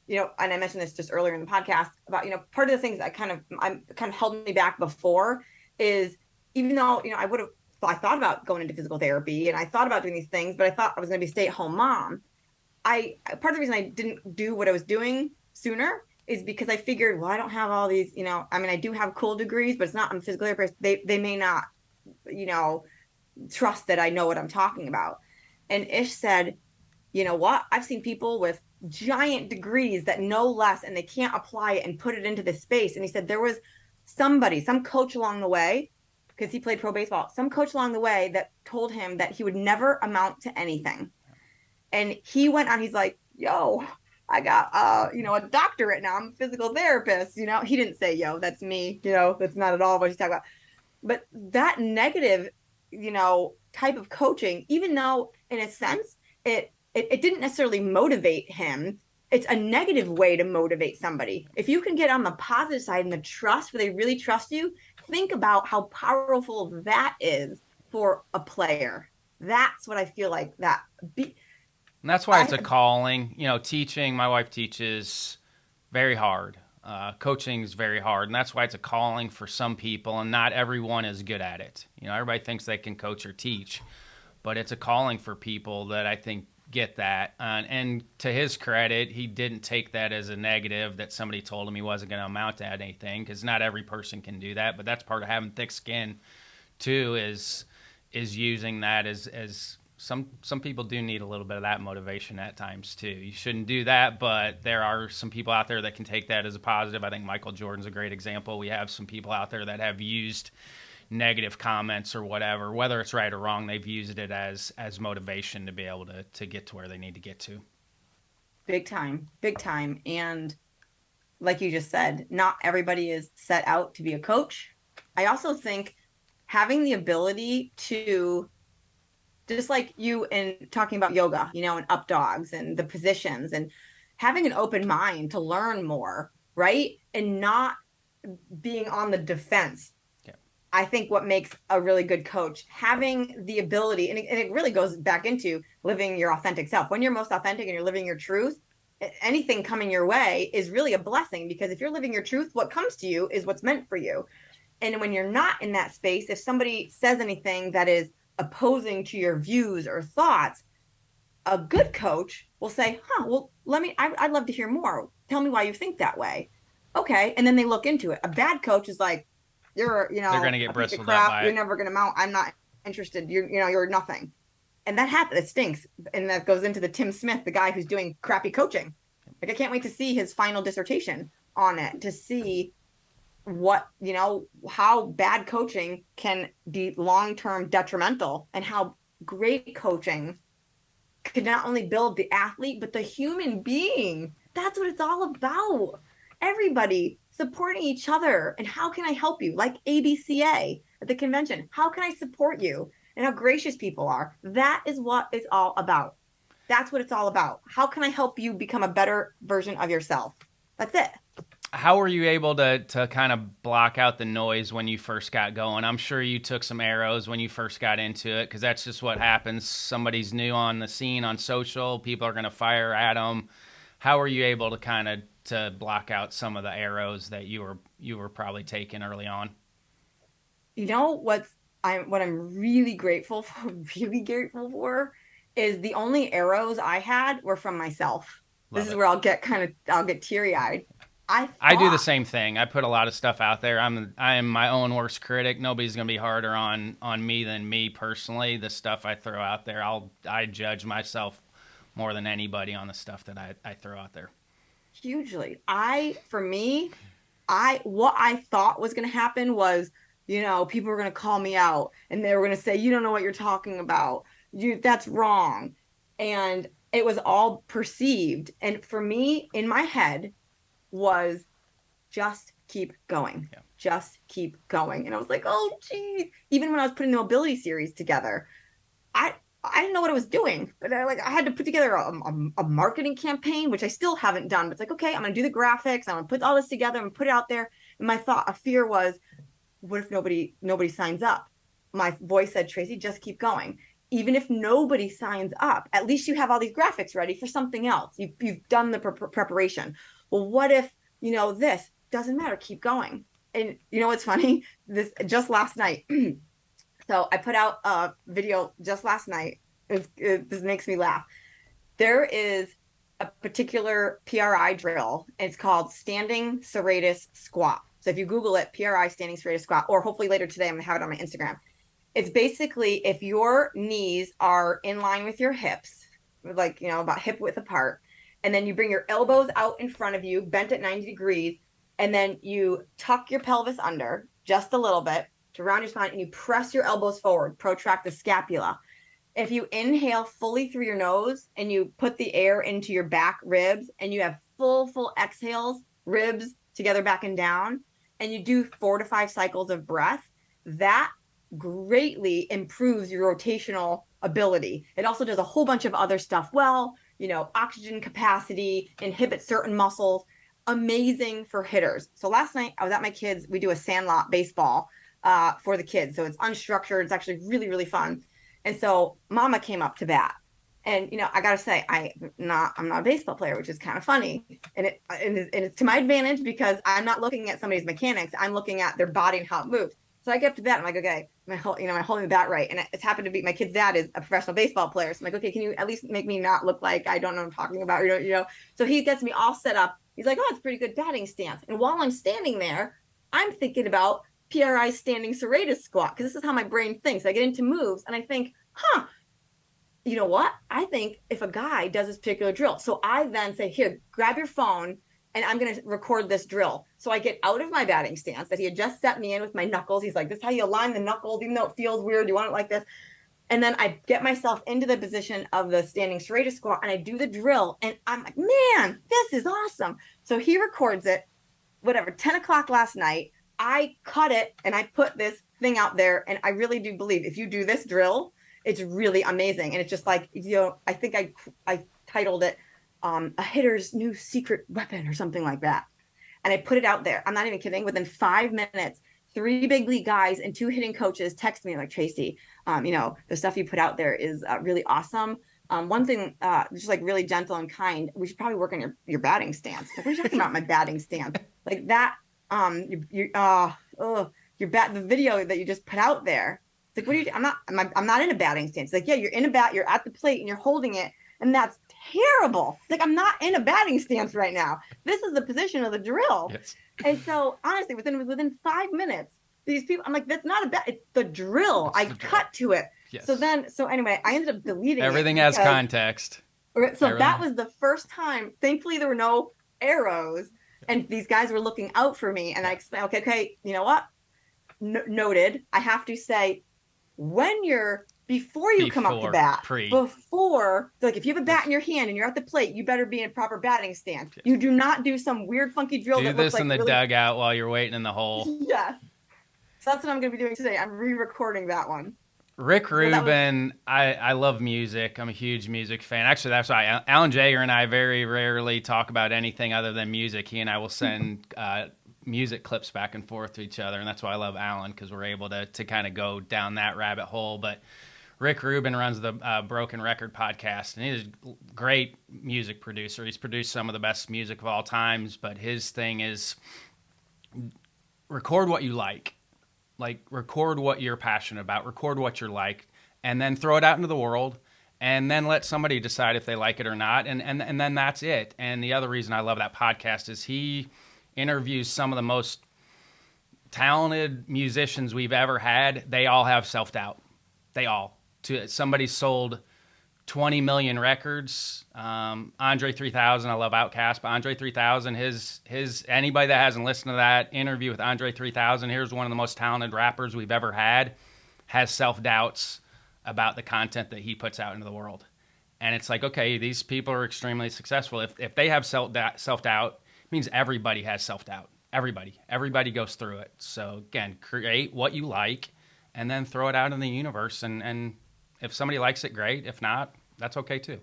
[SPEAKER 2] and I mentioned this just earlier in the podcast about, part of the things that kind of held me back before is, even though, I thought about going into physical therapy and I thought about doing these things, but I thought I was going to be a stay-at-home mom. Part of the reason I didn't do what I was doing sooner is because I figured, well, I don't have all these, I do have cool degrees, but it's not, I'm a physical therapist. They may not, trust that I know what I'm talking about. And Ish said, you know what? I've seen people with giant degrees that know less and they can't apply it and put it into this space. And he said there was some coach along the way, because he played pro baseball, some coach along the way that told him that he would never amount to anything. And he went on, he's like, yo, I got, a doctorate now. I'm a physical therapist. He didn't say, yo, that's me. That's not at all what he's talking about. But that negative, type of coaching, even though in a sense it didn't necessarily motivate him, it's a negative way to motivate somebody. If you can get on the positive side and the trust where they really trust you, think about how powerful that is for a player. That's what I feel like that.
[SPEAKER 1] And that's why it's a calling. Teaching, my wife teaches very hard. Coaching is very hard, and that's why it's a calling for some people, and not everyone is good at it. Everybody thinks they can coach or teach, but it's a calling for people that I think get that. And to his credit, he didn't take that as a negative that somebody told him he wasn't going to amount to anything, because not every person can do that. But that's part of having thick skin, too, is using that as some people do need a little bit of that motivation at times too. You shouldn't do that, but there are some people out there that can take that as a positive. I think Michael Jordan's a great example. We have some people out there that have used negative comments or whatever, whether it's right or wrong, they've used it as motivation to be able to get to where they need to get to.
[SPEAKER 2] Big time. And like you just said, not everybody is set out to be a coach. I also think having the ability to, just like you in talking about yoga, and up dogs and the positions, and having an open mind to learn more, right? And not being on the defense.
[SPEAKER 1] Yeah.
[SPEAKER 2] I think what makes a really good coach, having the ability, and it really goes back into living your authentic self. When you're most authentic and you're living your truth, anything coming your way is really a blessing, because if you're living your truth, what comes to you is what's meant for you. And when you're not in that space, if somebody says anything that is opposing to your views or thoughts, a good coach will say, well, I'd love to hear more. Tell me why you think that way. Okay. And then they look into it. A bad coach is like, they're going
[SPEAKER 1] to get bristled up by it.
[SPEAKER 2] You're never going to mount. I'm not interested. You're nothing. And that happens. It stinks. And that goes into the Tim Smith, the guy who's doing crappy coaching. Like, I can't wait to see his final dissertation on it, to see what, how bad coaching can be long-term detrimental, and how great coaching could not only build the athlete, but the human being. That's what it's all about. Everybody supporting each other. And how can I help you? Like ABCA at the convention. How can I support you? And how gracious people are. That is what it's all about. That's what it's all about. How can I help you become a better version of yourself? That's it.
[SPEAKER 1] How were you able to kind of block out the noise when you first got going? I'm sure you took some arrows when you first got into it, because that's just what happens. Somebody's new on the scene on social. People are going to fire at them. How were you able to kind of to block out some of the arrows that you were probably taking early on?
[SPEAKER 2] What I'm really grateful for is the only arrows I had were from myself. This is where I'll get teary-eyed. I
[SPEAKER 1] do the same thing. I put a lot of stuff out there. I am my own worst critic. Nobody's going to be harder on me than me personally. The stuff I throw out there, I judge myself more than anybody on the stuff that I throw out there.
[SPEAKER 2] Hugely. What I thought was going to happen was, people were going to call me out and they were going to say, you don't know what you're talking about. That's wrong. And it was all perceived. And for me, in my head, was just keep going.
[SPEAKER 1] Yeah.
[SPEAKER 2] Just keep going. And I was like, oh, geez. Even when I was putting the mobility series together, I I didn't know what I was doing, but I had to put together a marketing campaign, which I still haven't done. But it's like, okay, I'm gonna do the graphics, I'm gonna put all this together, and put it out there. And my thought, a fear was, what if nobody signs up? My voice said, Tracy, just keep going. Even if nobody signs up, at least you have all these graphics ready for something else. You've done the preparation. Well, what if this doesn't matter? Keep going. And you know what's funny? This just last night. So I put out a video just last night. This makes me laugh. There is a particular PRI drill. And it's called standing serratus squat. So if you Google it, PRI standing serratus squat, or hopefully later today, I'm gonna have it on my Instagram. It's basically if your knees are in line with your hips, like about hip width apart, and then you bring your elbows out in front of you, bent at 90 degrees, and then you tuck your pelvis under just a little bit to round your spine, and you press your elbows forward, protract the scapula. If you inhale fully through your nose and you put the air into your back ribs, and you have full exhales, ribs together, back and down, and you do 4 to 5 cycles of breath, that greatly improves your rotational ability. It also does a whole bunch of other stuff. Well, oxygen capacity, inhibits certain muscles. Amazing for hitters. So last night I was at my kids. We do a sandlot baseball for the kids. So it's unstructured. It's actually really fun. And so Mama came up to bat. And I gotta say, I'm not a baseball player, which is kind of funny, and it's to my advantage because I'm not looking at somebody's mechanics. I'm looking at their body and how it moves. So I get up to bat. I'm like, okay, am I holding the bat right? And it's happened to be my kid's dad is a professional baseball player. So I'm like, okay, can you at least make me not look like I don't know what I'm talking about? So he gets me all set up. He's like, oh, it's a pretty good batting stance. And while I'm standing there, I'm thinking about PRI standing serratus squat, because this is how my brain thinks. I get into moves and I think, you know what? I think if a guy does this particular drill, so I then say, here, grab your phone and I'm going to record this drill. So I get out of my batting stance that he had just set me in with my knuckles. He's like, this is how you align the knuckles, even though it feels weird. You want it like this. And then I get myself into the position of the standing serratus squat and I do the drill. And I'm like, man, this is awesome. So he records it, 10 o'clock last night. I cut it and I put this thing out there. And I really do believe if you do this drill, it's really amazing. And it's just like, I think I titled it A Hitter's New Secret Weapon or something like that. And I put it out there. I'm not even kidding. Within 5 minutes, 3 big league guys and 2 hitting coaches text me like, Tracy, the stuff you put out there is really awesome. One thing, just like really gentle and kind, we should probably work on your batting stance. Like, what are you talking about? My batting stance? Like that, the video that you just put out there. It's like, what are you, I'm not in a batting stance. It's like, yeah, you're in a bat, you're at the plate and you're holding it. And that's terrible. It's like, I'm not in a batting stance right now. This is the position of the drill.
[SPEAKER 1] Yes.
[SPEAKER 2] And so honestly, within 5 minutes, these people, I'm like, that's not a bat, it's the drill. I cut to it.
[SPEAKER 1] Yes.
[SPEAKER 2] So anyway, I ended up deleting
[SPEAKER 1] everything
[SPEAKER 2] it
[SPEAKER 1] has context.
[SPEAKER 2] That was the first time. Thankfully, there were no arrows, and these guys were looking out for me. And I explained, okay, you know what? Noted. I have to say, before you come up to bat, if you have a bat in your hand and you're at the plate, you better be in a proper batting stance. Yes. You do not do some weird, funky drill.
[SPEAKER 1] Do this in the dugout while you're waiting in the hole.
[SPEAKER 2] Yes. So that's what I'm going to be doing today. I'm re-recording that one.
[SPEAKER 1] Rick Rubin, I love music. I'm a huge music fan. Actually, that's why Alan Jaeger and I very rarely talk about anything other than music. He and I will send music clips back and forth to each other, and that's why I love Alan, because we're able to kind of go down that rabbit hole. But Rick Rubin runs the Broken Record podcast, and he's a great music producer. He's produced some of the best music of all times, but his thing is record what you like. Like, record what you're passionate about, record what you're like, and then throw it out into the world, and then let somebody decide if they like it or not, and then that's it. And the other reason I love that podcast is he interviews some of the most talented musicians we've ever had. They all have self-doubt. They all. Somebody sold 20 million records. Andre 3000, I love Outkast, but Andre 3000, his anybody that hasn't listened to that interview with Andre 3000, here's one of the most talented rappers we've ever had, has self-doubts about the content that he puts out into the world. And it's like, okay, these people are extremely successful. If they have self-doubt, it means everybody has self-doubt. Everybody goes through it. So again, create what you like and then throw it out in the universe. And if somebody likes it, great. If not, that's okay too.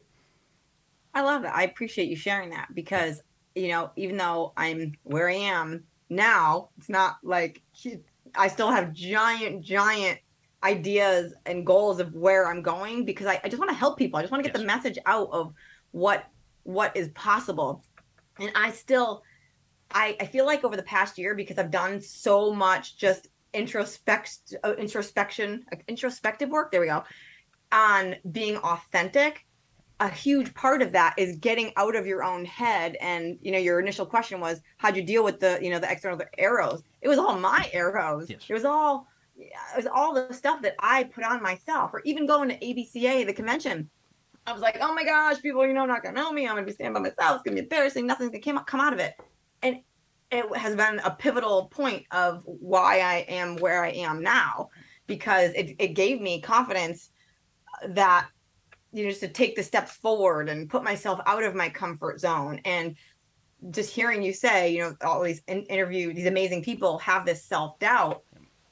[SPEAKER 2] I love that. I appreciate you sharing that because, even though I'm where I am now, it's not like I still have giant ideas and goals of where I'm going because I just want to help people. I just want to get the message out of what is possible. And I feel like over the past year, because I've done so much just introspective work, there we go, on being authentic. A huge part of that is getting out of your own head. And your initial question was, how'd you deal with the external arrows? It was all my arrows.
[SPEAKER 1] Yes.
[SPEAKER 2] It was all the stuff that I put on myself. Or even going to ABCA, the convention, I was like, oh my gosh, people not gonna know me, I'm gonna be standing by myself, it's gonna be embarrassing, nothing's gonna come out of it. And it has been a pivotal point of why I am where I am now, because it gave me confidence that just to take the steps forward and put myself out of my comfort zone. And just hearing you say, all these these amazing people have this self-doubt.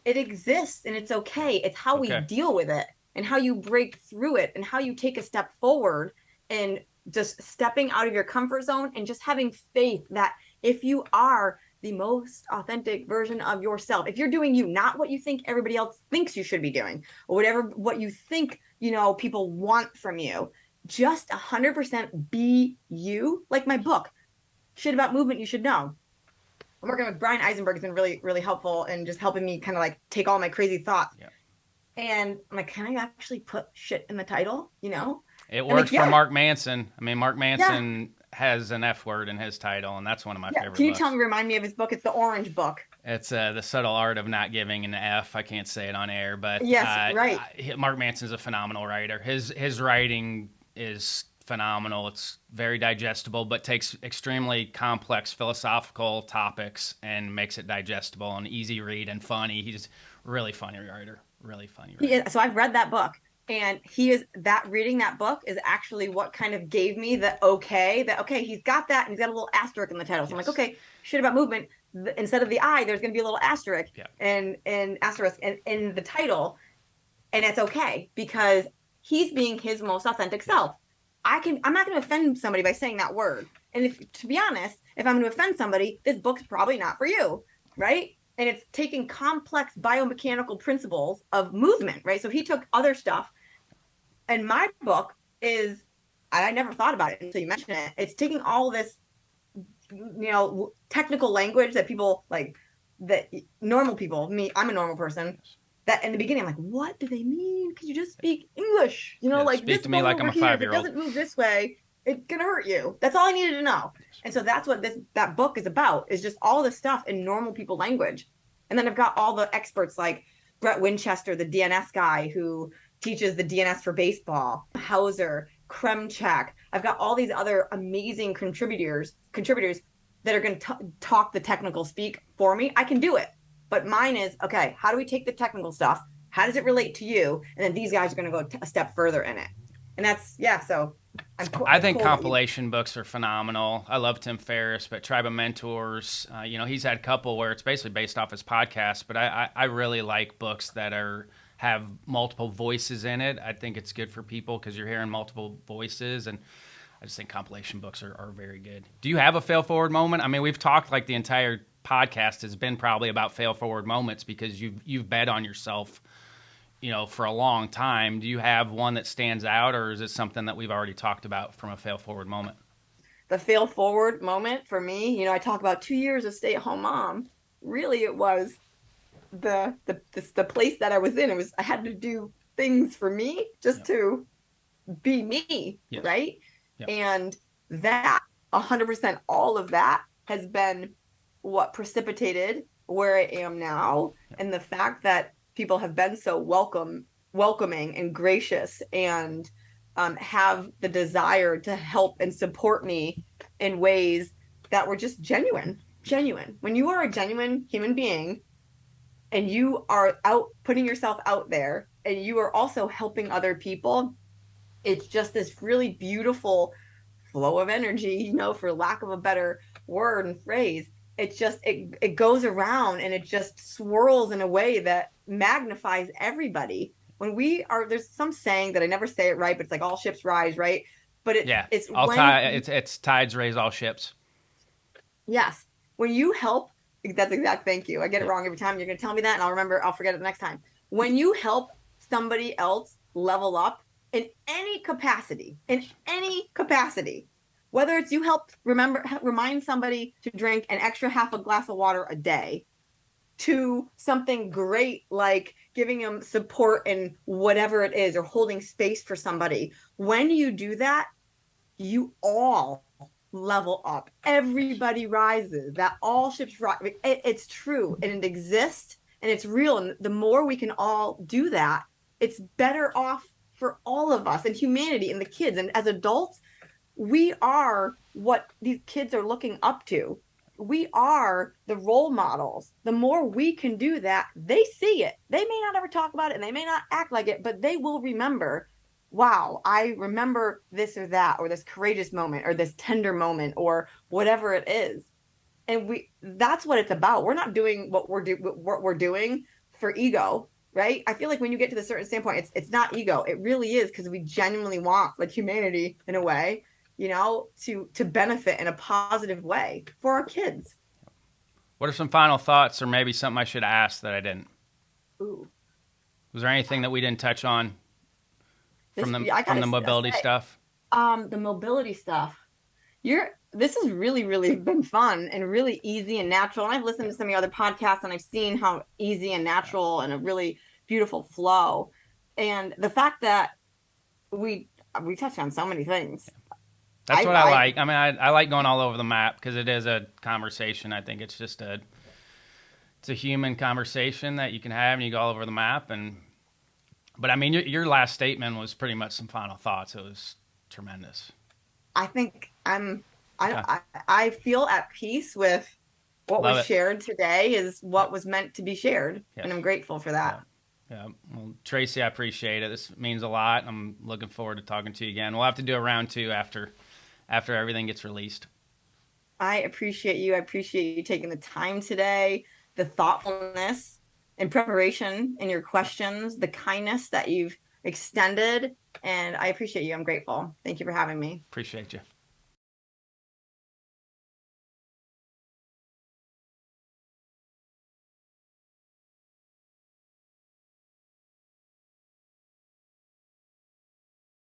[SPEAKER 2] It exists and it's okay. It's how we deal with it and how you break through it and how you take a step forward and just stepping out of your comfort zone and just having faith that if you are the most authentic version of yourself, if you're doing you, not what you think everybody else thinks you should be doing or what you think, people want from you, just 100% be you. Like my book, Shit About Movement You Should Know. I'm working with Brian Eisenberg. Has been really, really helpful and just helping me kind of like take all my crazy thoughts. Yeah. And I'm like, can I actually put shit in the title?
[SPEAKER 1] It works for Mark Manson. I mean, Mark Manson has an F word in his title, and that's one of my favorite books.
[SPEAKER 2] Can you remind me of his book? It's the Orange Book.
[SPEAKER 1] It's The Subtle Art of Not Giving an F. I can't say it on air, but
[SPEAKER 2] right.
[SPEAKER 1] Mark Manson's a phenomenal writer. His writing is phenomenal. It's very digestible, but takes extremely complex philosophical topics and makes it digestible and easy read and funny. He's a really funny writer. Really funny writer.
[SPEAKER 2] So I've read that book. And reading that book is actually what kind of gave me he's got that and he's got a little asterisk in the title. So I'm like, okay, Shit About Movement. Instead of the I, there's going to be a little asterisk and asterisk in the title. And it's okay because he's being his most authentic self. I'm not going to offend somebody by saying that word. And to be honest, if I'm going to offend somebody, this book's probably not for you. Right. And it's taking complex biomechanical principles of movement, right? So he took other stuff. And my book is, I never thought about it until you mentioned it. It's taking all this, technical language that people like, that normal people, I'm a normal person, that in the beginning, I'm like, what do they mean? Could you just speak English?
[SPEAKER 1] Speak this to me like I'm a 5-year-old.
[SPEAKER 2] If it doesn't move this way, it's going to hurt you. That's all I needed to know. And so that's what that book is about, is just all this stuff in normal people language. And then I've got all the experts like Brett Winchester, the DNS guy who teaches the DNS for baseball, Hauser, Kremchak. I've got all these other amazing contributors that are going to talk the technical speak for me. I can do it. But mine is, okay, how do we take the technical stuff? How does it relate to you? And then these guys are going to go a step further in it. And that's, so
[SPEAKER 1] I think compilation books are phenomenal. I love Tim Ferriss, but Tribe of Mentors, he's had a couple where it's basically based off his podcast, but I really like books that have multiple voices in it. I think it's good for people because you're hearing multiple voices, and I just think compilation books are very good. Do you have a fail forward moment? I mean, we've talked like the entire podcast has been probably about fail forward moments because you've bet on yourself for a long time. Do you have one that stands out, or is it something that we've already talked about from a fail forward moment?
[SPEAKER 2] The fail forward moment for me, I talk about 2 years of stay-at-home mom. Really, it was the place that I was in. I had to do things for me just to be me, right? Yep. And that 100%, all of that has been what precipitated where I am now. Yep. And the fact that people have been so welcoming and gracious and have the desire to help and support me in ways that were just genuine. When you are a genuine human being and you are putting yourself out there and you are also helping other people, it's just this really beautiful flow of energy, for lack of a better word and phrase. it goes around and it just swirls in a way that magnifies everybody. When we are, there's some saying that I never say it right, but it's like all ships rise, right? But
[SPEAKER 1] Yeah.
[SPEAKER 2] it's
[SPEAKER 1] All
[SPEAKER 2] when,
[SPEAKER 1] it's tides raise all ships.
[SPEAKER 2] yes, when you help, that's exact. Thank you. I get it
[SPEAKER 1] Yeah.
[SPEAKER 2] wrong every time. You're going to tell me that, and I'll remember. I'll forget it the next time. When you help somebody else level up in any capacity, whether it's you help remind somebody to drink an extra half a glass of water a day, to something great like giving them support in whatever it is or holding space for somebody. When you do that, you all level up. Everybody rises. That all ships rise. It's true and it exists and it's real. And the more we can all do that, it's better off for all of us and humanity and the kids. And as adults, we are what these kids are looking up to. We are the role models. The more we can do that, they see it. They may not ever talk about it and they may not act like it, but they will remember, wow, I remember this or that, or this courageous moment, or this tender moment, or whatever it is. And that's what it's about. We're not doing what we're doing for ego, right? I feel like when you get to the certain standpoint, it's not ego. It really is because we genuinely want like humanity in a way, to benefit in a positive way for our kids.
[SPEAKER 1] What are some final thoughts, or maybe something I should ask that I didn't?
[SPEAKER 2] Ooh.
[SPEAKER 1] Was there anything that we didn't touch on from the mobility
[SPEAKER 2] say,
[SPEAKER 1] stuff?
[SPEAKER 2] the mobility stuff. This has really, really been fun and really easy and natural. And I've listened to some of your other podcasts and I've seen how easy and natural and a really beautiful flow. And the fact that we touched on so many things.
[SPEAKER 1] That's what I like. I mean, I like going all over the map because it is a conversation. I think it's just it's a human conversation that you can have and you go all over the map. But I mean, your last statement was pretty much some final thoughts. It was tremendous.
[SPEAKER 2] I think I feel at peace with what was shared today is what was meant to be shared. Yes. And I'm grateful for that.
[SPEAKER 1] Yeah. Well, Tracy, I appreciate it. This means a lot. I'm looking forward to talking to you again. We'll have to do a round 2 after everything gets released.
[SPEAKER 2] I appreciate you. I appreciate you taking the time today, the thoughtfulness and preparation in your questions, the kindness that you've extended. And I appreciate you. I'm grateful. Thank you for having me.
[SPEAKER 1] Appreciate you.